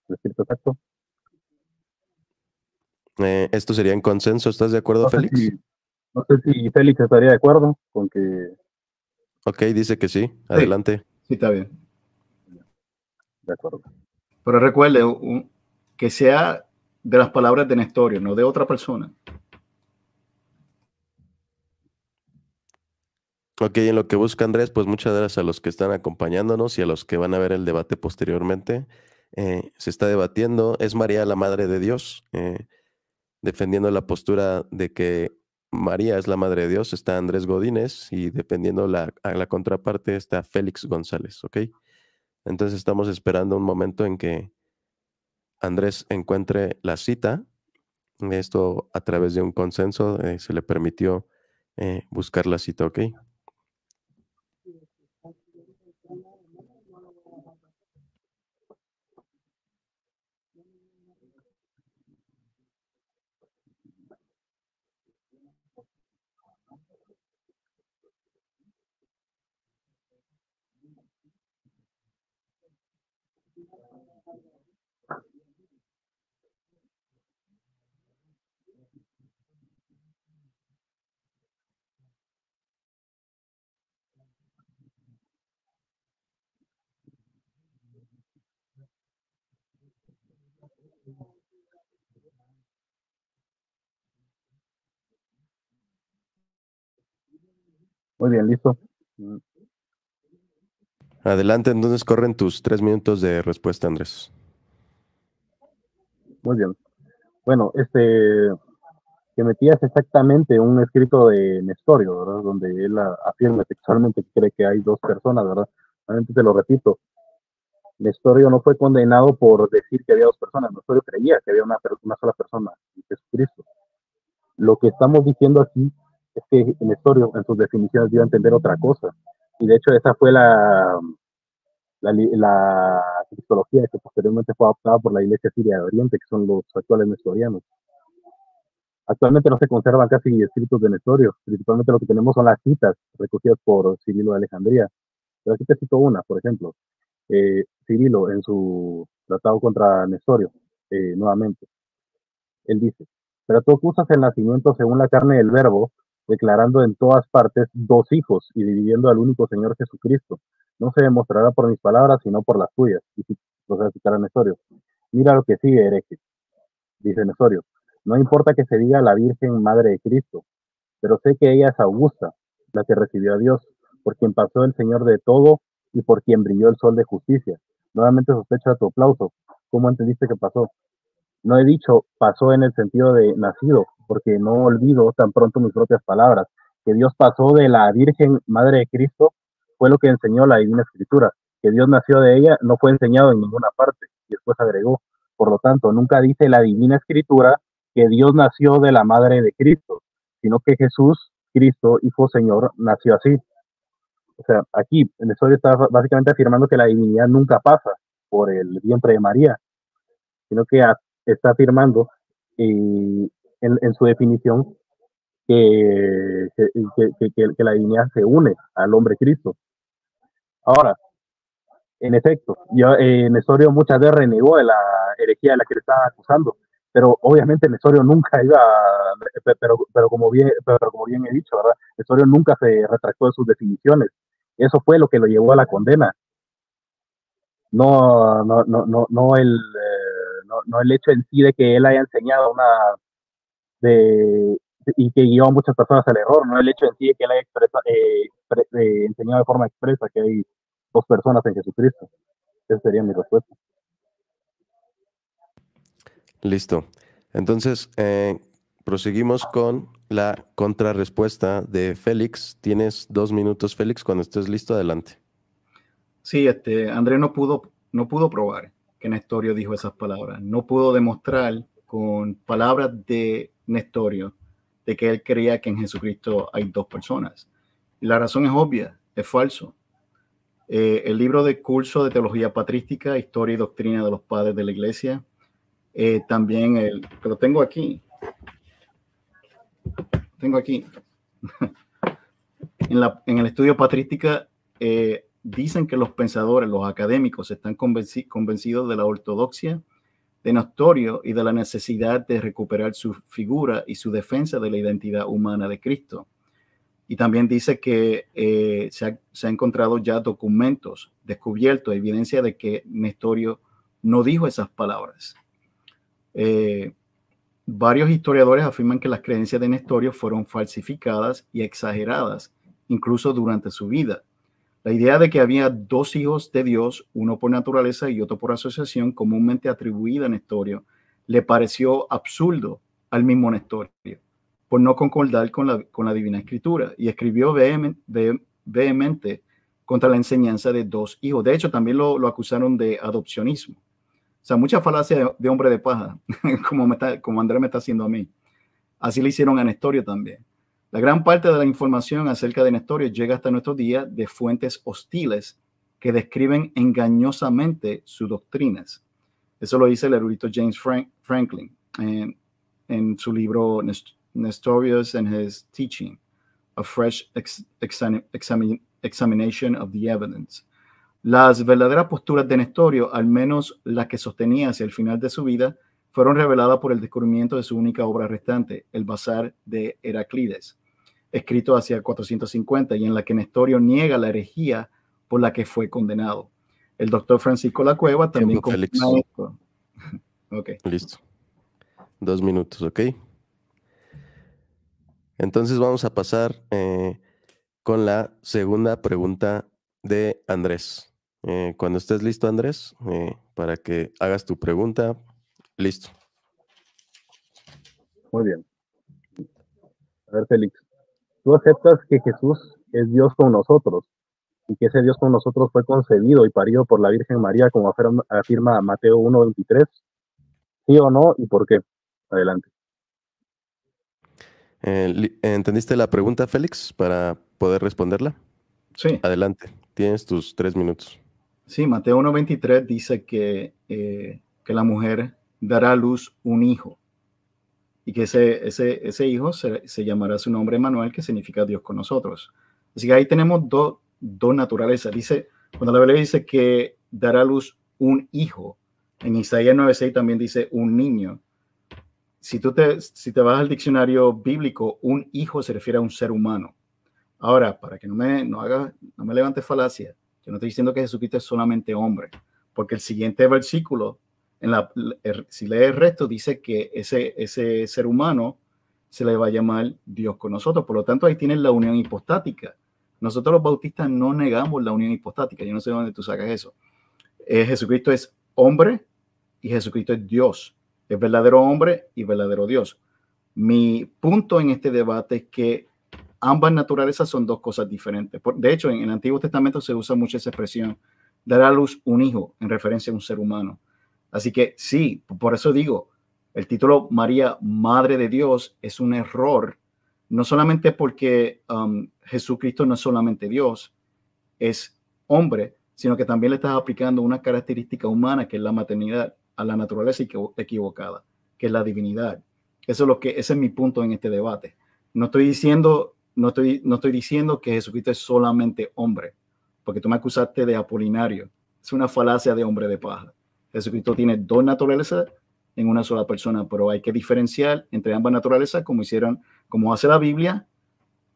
exacto. Esto sería en consenso, ¿estás de acuerdo, Félix? No sé si Félix estaría de acuerdo con que... Ok, dice que sí. Sí, Adelante. sí, está bien. De acuerdo. Pero recuerde que sea de las palabras de Nestorio, no de otra persona. Ok, en lo que busca Andrés, pues muchas gracias a los que están acompañándonos y a los que van a ver el debate posteriormente. Se está debatiendo, ¿es María la Madre de Dios? Defendiendo la postura de que María es la Madre de Dios, está Andrés Godínez, y defendiendo a la contraparte está Félix González, ¿ok? Entonces estamos esperando un momento en que Andrés encuentre la cita. Esto a través de un consenso se le permitió buscar la cita, ¿ok? Muy bien, listo. Adelante, entonces corren tus 3 minutos de respuesta, Andrés. Muy bien. Bueno, que metías exactamente un escrito de Nestorio, ¿verdad? Donde él afirma textualmente que cree que hay dos personas, ¿verdad? Realmente te lo repito. Nestorio no fue condenado por decir que había dos personas. Nestorio creía que había una sola persona, Jesucristo. Lo que estamos diciendo aquí es que Nestorio en sus definiciones dio a entender otra cosa. Y de hecho esa fue la cristología que posteriormente fue adoptada por la Iglesia Siria de Oriente, que son los actuales nestorianos. Actualmente no se conservan casi escritos de Nestorio, principalmente lo que tenemos son las citas recogidas por Cirilo de Alejandría. Pero aquí te cito una, por ejemplo. Cirilo, en su tratado contra Nestorio, nuevamente, él dice: pero tú acusas el nacimiento según la carne del verbo, declarando en todas partes dos hijos y dividiendo al único Señor Jesucristo. No se demostrará por mis palabras, sino por las tuyas. Y si procede a citar a Nestorio: mira lo que sigue, hereje. Dice Nestorio: no importa que se diga la Virgen Madre de Cristo, pero sé que ella es Augusta, la que recibió a Dios, por quien pasó el Señor de todo y por quien brilló el sol de justicia. Nuevamente sospecho de tu aplauso. ¿Cómo entendiste que pasó? No he dicho pasó en el sentido de nacido, porque no olvido tan pronto mis propias palabras. Que Dios pasó de la Virgen Madre de Cristo fue lo que enseñó la Divina Escritura. Que Dios nació de ella no fue enseñado en ninguna parte. Y después agregó: por lo tanto, nunca dice la Divina Escritura que Dios nació de la Madre de Cristo, sino que Jesús, Cristo, Hijo Señor, nació así. O sea, aquí el estudio está básicamente afirmando que la divinidad nunca pasa por el vientre de María, sino que está afirmando en su definición que la divinidad se une al hombre Cristo. Ahora, en efecto, Nestorio muchas veces renegó de la herejía de la que le estaban acusando, pero obviamente Nestorio nunca iba, pero como bien he dicho, ¿verdad? Nestorio nunca se retractó de sus definiciones. Eso fue lo que lo llevó a la condena. No el hecho en sí de que él haya enseñado y que guió a muchas personas al error, no el hecho en sí de que él haya enseñado de forma expresa que hay dos personas en Jesucristo. Esa sería mi respuesta. Listo. Entonces, proseguimos con la contrarrespuesta de Félix. Tienes 2 minutos, Félix. Cuando estés listo, adelante. Sí, Andrés no pudo probar que Nestorio dijo esas palabras. No pudo demostrar con palabras de Nestorio de que él creía que en Jesucristo hay dos personas. Y la razón es obvia, es falso. El libro de curso de teología patrística, historia y doctrina de los padres de la iglesia, también que lo tengo aquí. En el estudio patrística dicen que los pensadores, los académicos, están convencidos de la ortodoxia de Nestorio y de la necesidad de recuperar su figura y su defensa de la identidad humana de Cristo. Y también dice que se ha encontrado ya documentos, descubiertos, evidencia de que Nestorio no dijo esas palabras. Varios historiadores afirman que las creencias de Nestorio fueron falsificadas y exageradas, incluso durante su vida. La idea de que había dos hijos de Dios, uno por naturaleza y otro por asociación, comúnmente atribuida a Nestorio, le pareció absurdo al mismo Nestorio, por no concordar con la Divina Escritura, y escribió vehemente contra la enseñanza de dos hijos. De hecho, también lo acusaron de adopcionismo. O sea, mucha falacia de hombre de paja, como Andrés me está haciendo a mí. Así le hicieron a Nestorio también. La gran parte de la información acerca de Nestorio llega hasta nuestros días de fuentes hostiles que describen engañosamente sus doctrinas. Eso lo dice el erudito James Franklin en su libro Nestorius and His Teaching, A Fresh Examination of the Evidence. Las verdaderas posturas de Nestorio, al menos las que sostenía hacia el final de su vida, fueron reveladas por el descubrimiento de su única obra restante, el Bazar de Heraclides, escrito hacia 450, y en la que Nestorio niega la herejía por la que fue condenado. El doctor Francisco Lacueva también confirma esto. Okay. Listo. 2 minutos, ¿ok? Entonces vamos a pasar con la segunda pregunta de Andrés. Cuando estés listo, Andrés, para que hagas tu pregunta, listo. Muy bien. A ver, Félix, ¿tú aceptas que Jesús es Dios con nosotros y que ese Dios con nosotros fue concebido y parido por la Virgen María, como afirma Mateo 1:23? ¿Sí o no? ¿Y por qué? Adelante. ¿Entendiste la pregunta, Félix, para poder responderla? Sí. Adelante, tienes tus 3 minutos. Sí, Mateo 1:23 dice que la mujer dará a luz un hijo y que ese hijo se llamará su nombre Emmanuel, que significa Dios con nosotros. Así que ahí tenemos dos naturalezas. Dice, cuando la Biblia dice que dará a luz un hijo, en Isaías 9:6 también dice un niño. Si te vas al diccionario bíblico, un hijo se refiere a un ser humano. Ahora, para que no me levante falacia, yo no estoy diciendo que Jesucristo es solamente hombre, porque el siguiente versículo, si lees el resto, dice que ese ser humano se le va a llamar Dios con nosotros. Por lo tanto, ahí tienes la unión hipostática. Nosotros los bautistas no negamos la unión hipostática. Yo no sé de dónde tú sacas eso. Jesucristo es hombre y Jesucristo es Dios. Es verdadero hombre y verdadero Dios. Mi punto en este debate es que ambas naturalezas son dos cosas diferentes. De hecho, en el Antiguo Testamento se usa mucho esa expresión, dar a luz un hijo, en referencia a un ser humano. Así que sí, por eso digo, el título María, Madre de Dios, es un error, no solamente porque Jesucristo no es solamente Dios, es hombre, sino que también le estás aplicando una característica humana, que es la maternidad, a la naturaleza equivocada, que es la divinidad. Ese es mi punto en este debate. No estoy diciendo que Jesucristo es solamente hombre, porque tú me acusaste de apolinario. Es una falacia de hombre de paja. Jesucristo tiene dos naturalezas en una sola persona, pero hay que diferenciar entre ambas naturalezas, como hace la Biblia,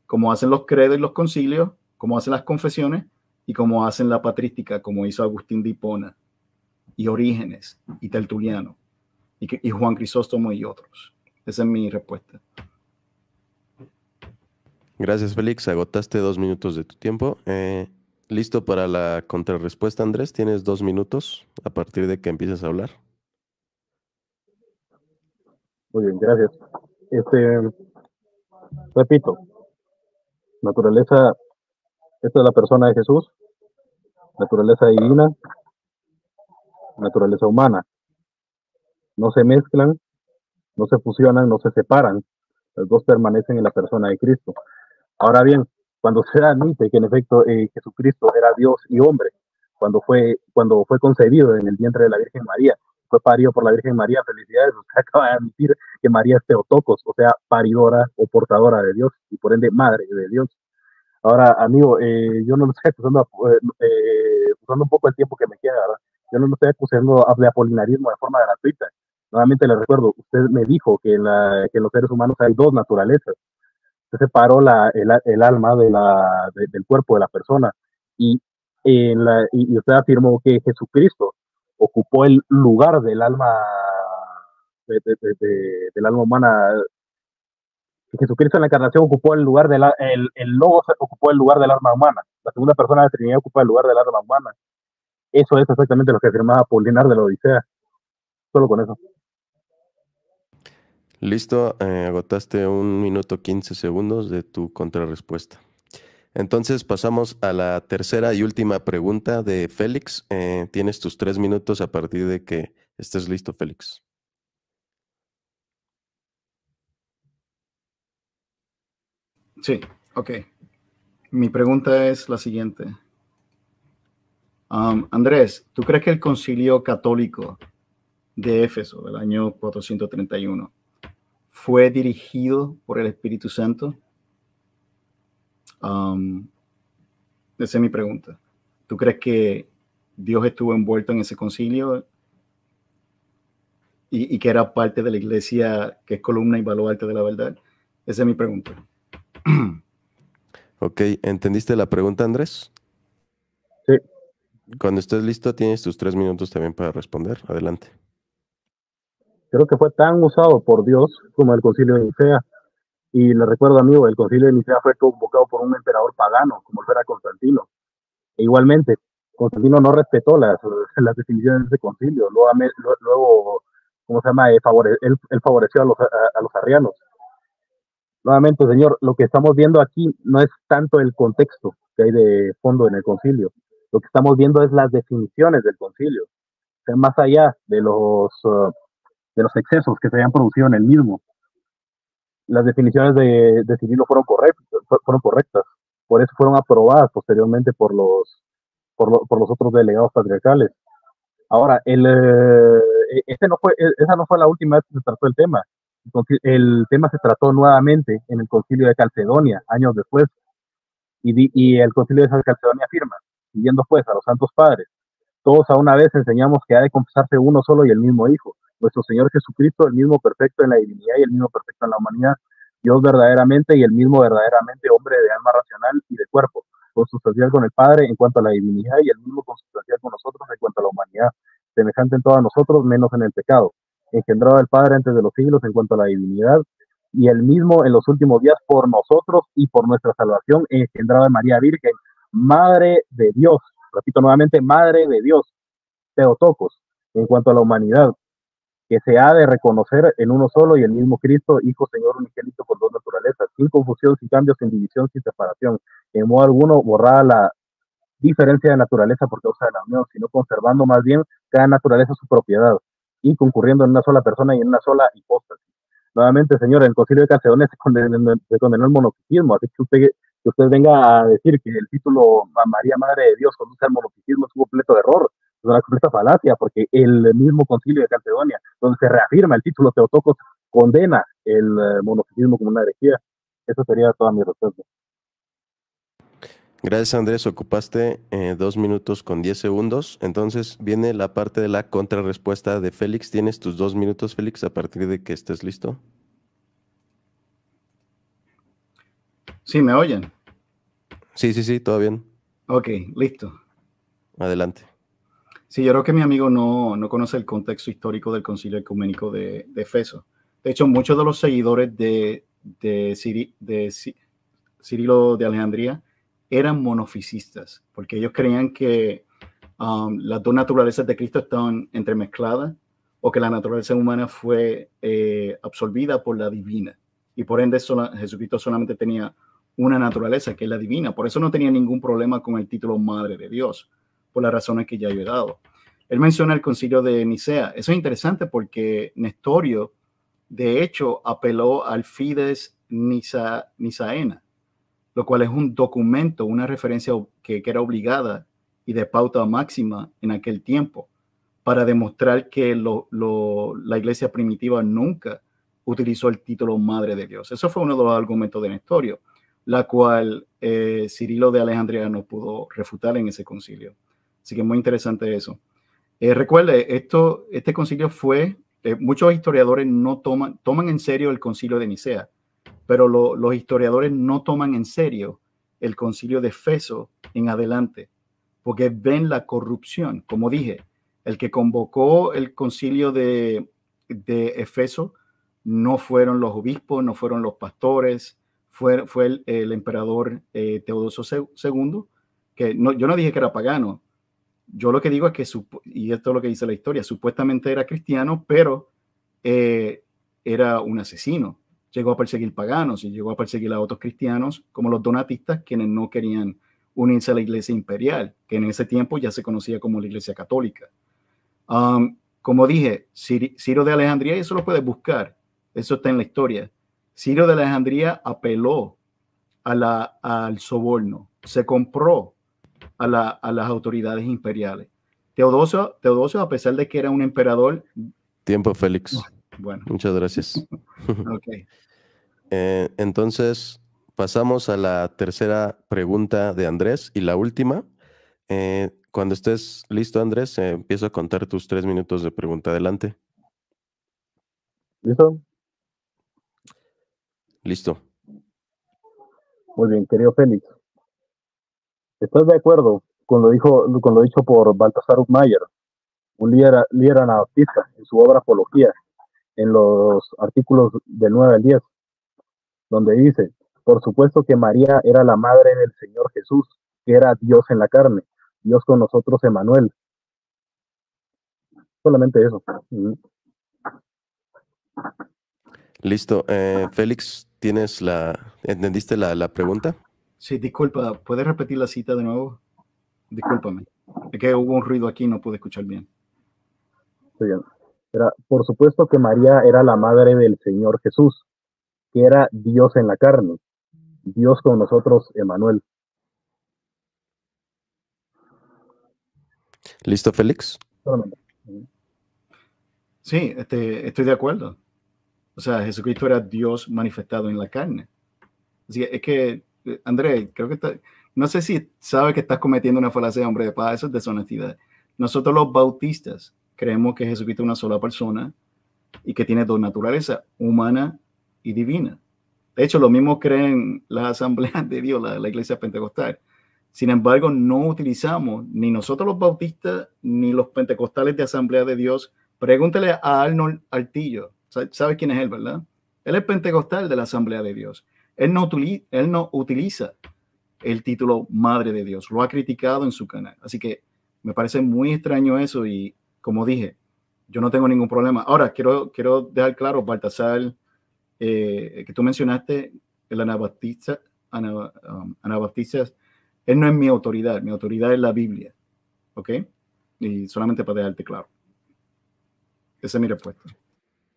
como hacen los credos y los concilios, como hacen las confesiones y como hacen la patrística, como hizo Agustín de Hipona y Orígenes y Tertuliano y Juan Crisóstomo y otros. Esa es mi respuesta. Gracias, Félix. Agotaste 2 minutos de tu tiempo. ¿Listo para la contrarrespuesta, Andrés? Tienes 2 minutos a partir de que empieces a hablar. Muy bien, gracias. Repito, naturaleza, esta es la persona de Jesús, naturaleza divina, naturaleza humana. No se mezclan, no se fusionan, no se separan. Los dos permanecen en la persona de Cristo. Ahora bien, cuando se admite que en efecto Jesucristo era Dios y hombre, cuando fue concebido en el vientre de la Virgen María, fue parido por la Virgen María, felicidades, usted acaba de admitir que María es Theotokos, o sea, paridora o portadora de Dios, y por ende madre de Dios. Ahora, amigo, yo no lo sé, usando un poco el tiempo que me queda, ¿verdad? Yo no lo estoy acusando de apolinarismo de forma gratuita. Nuevamente le recuerdo, usted me dijo que en los seres humanos hay dos naturalezas. Usted separó el alma del cuerpo de la persona y, y usted afirmó que Jesucristo ocupó el lugar del alma del alma humana. Jesucristo en la encarnación ocupó el lugar el Logos ocupó el lugar del alma humana. La segunda persona de la Trinidad ocupa el lugar del alma humana. Eso es exactamente lo que afirmaba Apolinar de la Odisea. Solo con eso. Listo, agotaste 1 minuto 15 segundos de tu contrarrespuesta. Entonces pasamos a la tercera y última pregunta de Félix. Tienes tus 3 minutos a partir de que estés listo, Félix. Sí, ok. Mi pregunta es la siguiente. Andrés, ¿tú crees que el concilio católico de Éfeso del año 431 fue dirigido por el Espíritu Santo? Esa es mi pregunta. ¿Tú crees que Dios estuvo envuelto en ese concilio y que era parte de la iglesia que es columna y baluarte de la verdad? Esa es mi pregunta. Ok, ¿entendiste la pregunta, Andrés? Sí. Cuando estés listo, tienes tus 3 minutos también para responder. Adelante. Creo que fue tan usado por Dios como el concilio de Nicea. Y le recuerdo, amigo, el concilio de Nicea fue convocado por un emperador pagano, como lo era Constantino. E igualmente, Constantino no respetó las definiciones de ese concilio. Luego ¿cómo se llama? Él favoreció a los arrianos. Nuevamente, señor, lo que estamos viendo aquí no es tanto el contexto que hay de fondo en el concilio. Lo que estamos viendo es las definiciones del concilio. O sea, más allá de los excesos que se habían producido en el mismo. Las definiciones de Cirilo fueron correctas. Por eso fueron aprobadas posteriormente por los otros delegados patriarcales. Ahora, esa no fue la última vez que se trató el tema. El tema se trató nuevamente en el concilio de Calcedonia, años después, y el concilio de Calcedonia afirma, siguiendo pues a los santos padres, todos a una vez enseñamos que ha de confesarse uno solo y el mismo Hijo, nuestro Señor Jesucristo, el mismo perfecto en la divinidad y el mismo perfecto en la humanidad, Dios verdaderamente y el mismo verdaderamente hombre de alma racional y de cuerpo, consustancial con el Padre en cuanto a la divinidad y el mismo consustancial con nosotros en cuanto a la humanidad, semejante en todos nosotros menos en el pecado, engendrado del Padre antes de los siglos en cuanto a la divinidad y el mismo en los últimos días por nosotros y por nuestra salvación, engendrado de María Virgen, Madre de Dios, repito nuevamente, Madre de Dios, Theotokos, en cuanto a la humanidad, que se ha de reconocer en uno solo y el mismo Cristo, Hijo, Señor unigénito por dos naturalezas, sin confusión, sin cambio, sin división, sin separación, en modo alguno borrada la diferencia de naturaleza por causa de la unión, sino conservando más bien cada naturaleza su propiedad y concurriendo en una sola persona y en una sola hipóstasis. Nuevamente, señor, en el concilio de Calcedonia se condenó el monofisismo, así que usted venga a decir que el título María Madre de Dios conduce al monofisismo es un completo error, es una completa falacia, porque el mismo concilio de Calcedonia, donde se reafirma el título Theotokos, condena el monofisismo como una herejía. Eso sería toda mi respuesta. Gracias, Andrés. Ocupaste 2 minutos 10 segundos. Entonces viene la parte de la contrarrespuesta de Félix. Tienes tus 2 minutos, Félix, a partir de que estés listo. ¿Sí me oyen? Sí, todo bien. Ok, listo. Adelante. Sí, yo creo que mi amigo no conoce el contexto histórico del Concilio Ecuménico de Efeso. De hecho, muchos de los seguidores de Cirilo de Alejandría eran monofisistas, porque ellos creían que las dos naturalezas de Cristo estaban entremezcladas o que la naturaleza humana fue absorbida por la divina. Y por ende Jesucristo solamente tenía una naturaleza, que es la divina. Por eso no tenía ningún problema con el título Madre de Dios, por las razones que ya he dado. Él menciona el concilio de Nicea. Eso es interesante porque Nestorio, de hecho, apeló al Fides Nicaea, lo cual es un documento, una referencia que era obligada y de pauta máxima en aquel tiempo, para demostrar que la iglesia primitiva nunca utilizó el título Madre de Dios. Eso fue uno de los argumentos de Nestorio, la cual Cirilo de Alejandría no pudo refutar en ese concilio. Así que muy interesante eso. Recuerde, este concilio fue, muchos historiadores no toman en serio el concilio de Nicea, pero los historiadores no toman en serio el concilio de Efeso en adelante, porque ven la corrupción. Como dije, el que convocó el concilio de Efeso no fueron los obispos, no fueron los pastores, fue el emperador Teodosio II, que yo no dije que era pagano. Yo lo que digo es que, y esto es lo que dice la historia, supuestamente era cristiano, pero era un asesino. Llegó a perseguir paganos y llegó a perseguir a otros cristianos, como los donatistas, quienes no querían unirse a la iglesia imperial, que en ese tiempo ya se conocía como la iglesia católica. Como dije, Ciro de Alejandría, y eso lo puedes buscar, eso está en la historia. Ciro de Alejandría apeló al soborno, se compró a las autoridades imperiales. Teodosio, a pesar de que era un emperador... Tiempo, Félix. Bueno. Muchas gracias. Okay. Entonces, pasamos a la tercera pregunta de Andrés y la última. Cuando estés listo, Andrés, empiezo a contar tus 3 minutos de pregunta. Adelante. ¿Listo? Listo. Muy bien, querido Félix. ¿Estás de acuerdo con lo dicho por Baltasar Mayer, un líder anabaptista, en su obra Apología, en los artículos del 9 al 10, donde dice: por supuesto que María era la madre del Señor Jesús, que era Dios en la carne, Dios con nosotros, Emmanuel? Solamente eso. Listo. Félix, ¿entendiste la pregunta? Sí, disculpa, ¿puedes repetir la cita de nuevo? Discúlpame. Es que hubo un ruido aquí y no pude escuchar bien. Sí, bien. Por supuesto que María era la madre del Señor Jesús, que era Dios en la carne, Dios con nosotros, Emmanuel. ¿Listo, Félix? Sí, estoy de acuerdo. O sea, Jesucristo era Dios manifestado en la carne. Así que es que, André, creo que no sé si sabes que estás cometiendo una falacia, hombre de paz. Eso es deshonestidad. Nosotros los bautistas creemos que Jesucristo es una sola persona y que tiene dos naturalezas, humana y divina. De hecho, lo mismo creen las asambleas de Dios, la iglesia pentecostal. Sin embargo, no utilizamos, ni nosotros los bautistas, ni los pentecostales de Asamblea de Dios. Pregúntale a Arnold Artillo. ¿Sabes quién es él, verdad? Él es pentecostal de la Asamblea de Dios. Él no utiliza el título Madre de Dios. Lo ha criticado en su canal. Así que me parece muy extraño eso y, como dije, yo no tengo ningún problema. Ahora, quiero dejar claro, Baltasar, que tú mencionaste, el anabaptista, él no es mi autoridad es la Biblia, ¿ok? Y solamente para dejarte claro. Esa es mi respuesta.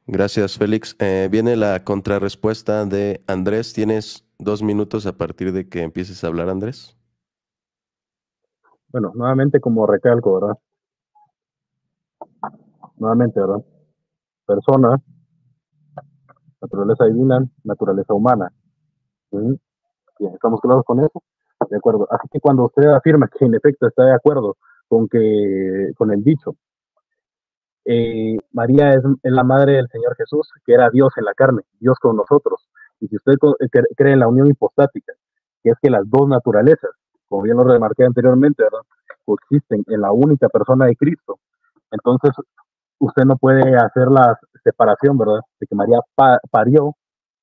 Gracias, Félix. Viene la contrarrespuesta de Andrés. Tienes 2 minutos a partir de que empieces a hablar, Andrés. Bueno, nuevamente, como recalco, ¿verdad? Nuevamente, ¿verdad? Persona, naturaleza divina, naturaleza humana. Bien, ¿estamos claros con eso? De acuerdo. Así que cuando usted afirma que en efecto está de acuerdo con el dicho, María es la madre del Señor Jesús, que era Dios en la carne, Dios con nosotros. Y si usted cree en la unión hipostática, que es que las dos naturalezas, como bien lo remarqué anteriormente, ¿verdad?, coexisten en la única persona de Cristo, entonces usted no puede hacer la separación, ¿verdad?, de que María parió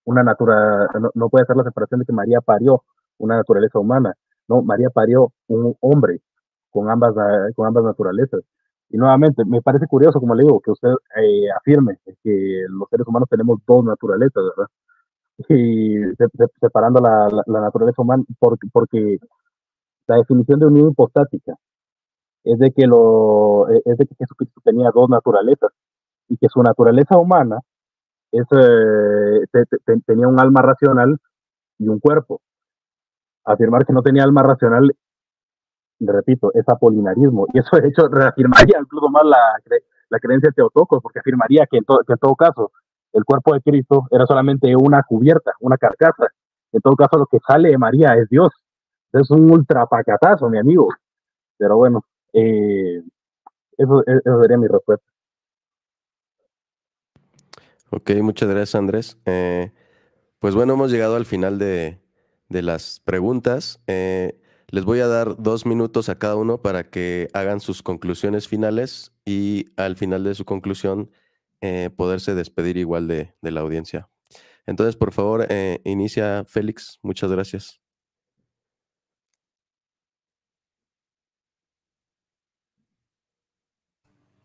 una naturaleza, no puede hacer la separación de que María parió una naturaleza humana. No, María parió un hombre con ambas naturalezas. Y nuevamente, me parece curioso, como le digo, que usted afirme que los seres humanos tenemos dos naturalezas, ¿verdad? Y separando la naturaleza humana, porque la definición de unión hipostática es de que Jesucristo tenía dos naturalezas y que su naturaleza humana tenía un alma racional y un cuerpo. Afirmar que no tenía alma racional, repito, es apolinarismo, y eso de hecho reafirmaría incluso más la creencia de Teotocos, porque afirmaría que en todo caso el cuerpo de Cristo era solamente una cubierta, una carcasa. En todo caso lo que sale de María es Dios. Es un ultrapacatazo, mi amigo. Pero bueno, Eso sería mi respuesta. Ok, muchas gracias, Andrés. Pues bueno, hemos llegado al final de las preguntas. Les voy a dar 2 minutos a cada uno para que hagan sus conclusiones finales y al final de su conclusión poderse despedir igual de la audiencia. Entonces, por favor, inicia Félix. Muchas gracias.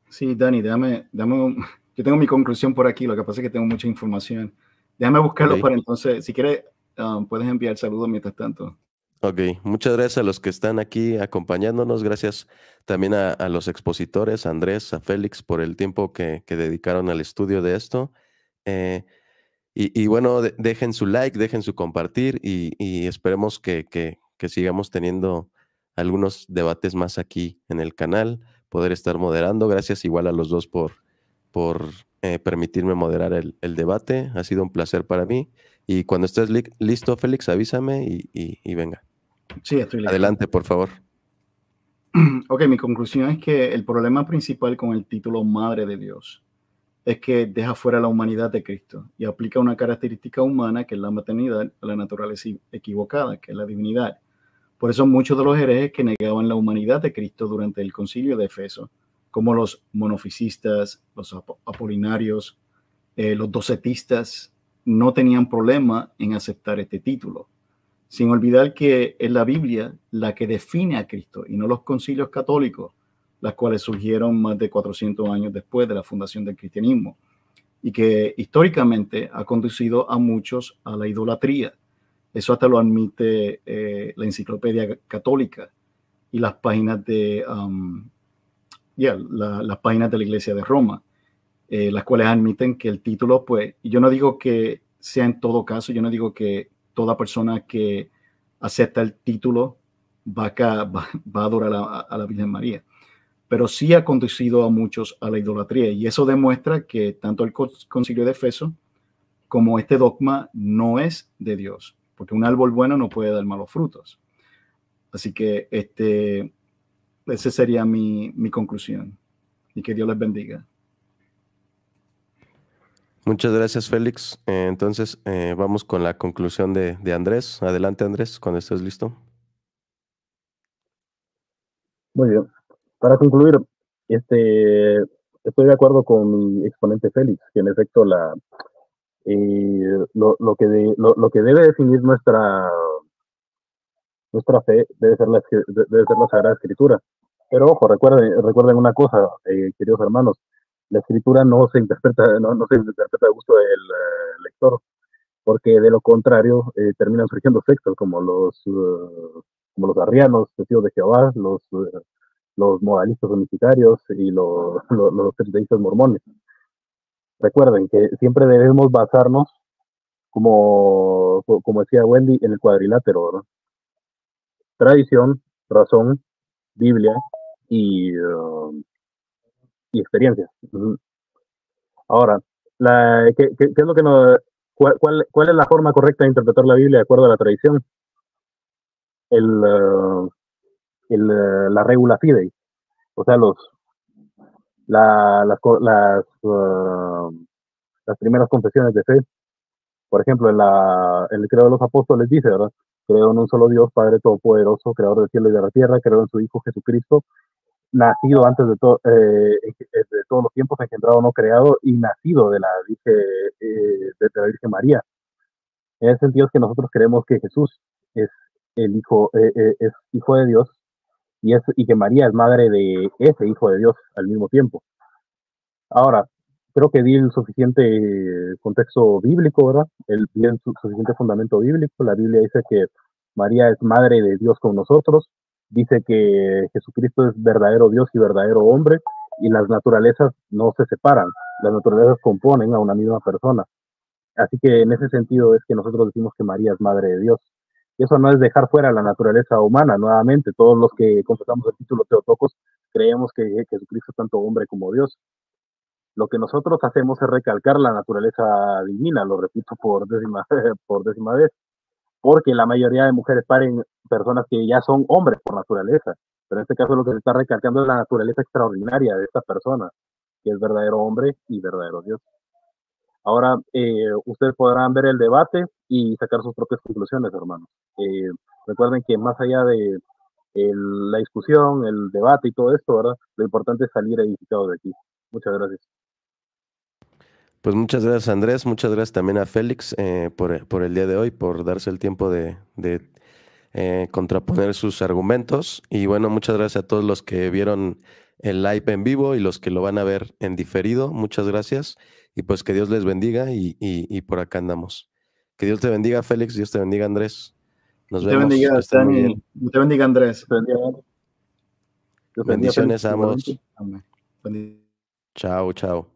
Sí, Dani, yo tengo mi conclusión por aquí, lo que pasa es que tengo mucha información. Déjame buscarlo Ok. para entonces, si quieres, puedes enviar saludos mientras tanto. Ok, muchas gracias a los que están aquí acompañándonos. Gracias también a los expositores, a Andrés, a Félix, por el tiempo que dedicaron al estudio de esto. Eh, y bueno, dejen su like, dejen su compartir y esperemos que sigamos teniendo algunos debates más aquí en el canal, poder estar moderando. Gracias igual a los dos por permitirme moderar el debate. Ha sido un placer para mí. Y cuando estés listo, Félix, avísame y venga. Sí, estoy listo. Adelante, por favor. Ok, mi conclusión es que el problema principal con el título Madre de Dios es que deja fuera la humanidad de Cristo y aplica una característica humana que es la maternidad a la naturaleza equivocada, que es la divinidad. Por eso muchos de los herejes que negaban la humanidad de Cristo durante el concilio de Efeso, como los monofisistas, los apolinarios, los docetistas, no tenían problema en aceptar este título, sin olvidar que es la Biblia la que define a Cristo y no los concilios católicos, las cuales surgieron más de 400 años después de la fundación del cristianismo y que históricamente ha conducido a muchos a la idolatría. Eso hasta lo admite la enciclopedia católica y las páginas las páginas de la Iglesia de Roma, las cuales admiten que el título, pues, y yo no digo que sea en todo caso, yo no digo que toda persona que acepta el título va a adorar a la Virgen María, pero sí ha conducido a muchos a la idolatría y eso demuestra que tanto el concilio de Efeso como este dogma no es de Dios, porque un árbol bueno no puede dar malos frutos. Así que esa sería mi conclusión y que Dios les bendiga. Muchas gracias, Félix. Entonces, vamos con la conclusión de Andrés. Adelante, Andrés, cuando estés listo. Muy bien. Para concluir, estoy de acuerdo con mi exponente Félix, que en efecto lo que debe definir nuestra fe debe ser la Sagrada Escritura. Pero ojo, recuerden una cosa, queridos hermanos, la Escritura no se interpreta a gusto del lector, porque de lo contrario terminan surgiendo sectas como los arrianos, testigos de Jehová, los modalistas unificarios y los trideístas mormones. Recuerden que siempre debemos basarnos, como decía Wendy, en el cuadrilátero, ¿no? Tradición, razón, Biblia y, y experiencia. Ahora, ¿qué es lo que cuál es la forma correcta de interpretar la Biblia de acuerdo a la tradición? El, uh, la regula fidei, o sea, la, las primeras confesiones de fe. Por ejemplo, en el credo de los apóstoles dice, ¿verdad? Creo en un solo Dios, Padre Todopoderoso, Creador del cielo y de la tierra, creo en su Hijo Jesucristo, nacido antes de todos los tiempos, engendrado, no creado, y nacido de la Virgen María. En ese sentido es que nosotros creemos que Jesús es es hijo de Dios y que María es madre de ese hijo de Dios al mismo tiempo. Ahora, creo que di el suficiente contexto bíblico, ¿verdad? Di el suficiente fundamento bíblico. La Biblia dice que María es madre de Dios con nosotros, dice que Jesucristo es verdadero Dios y verdadero hombre, y las naturalezas no se separan, las naturalezas componen a una misma persona. Así que en ese sentido es que nosotros decimos que María es madre de Dios. Y eso no es dejar fuera la naturaleza humana, nuevamente, todos los que confesamos el título Teotocos creemos que Jesucristo es tanto hombre como Dios. Lo que nosotros hacemos es recalcar la naturaleza divina, lo repito por décima vez, porque la mayoría de mujeres paren personas que ya son hombres por naturaleza. Pero en este caso lo que se está recalcando es la naturaleza extraordinaria de esta persona, que es verdadero hombre y verdadero Dios. Ahora, ustedes podrán ver el debate y sacar sus propias conclusiones, hermanos. Recuerden que más allá de la discusión, el debate y todo esto, ¿verdad? Lo importante es salir edificados de aquí. Muchas gracias. Pues muchas gracias, Andrés. Muchas gracias también a Félix por el día de hoy, por darse el tiempo de contraponer sus argumentos. Y bueno, muchas gracias a todos los que vieron el live en vivo y los que lo van a ver en diferido. Muchas gracias. Y pues que Dios les bendiga y por acá andamos. Que Dios te bendiga, Félix. Dios te bendiga, Andrés. Nos Te vemos. bendiga, Que estén muy Dani. bien. Te bendiga, Andrés. Bendiciones a ambos. Amén. Bendiciones. Chao, chao.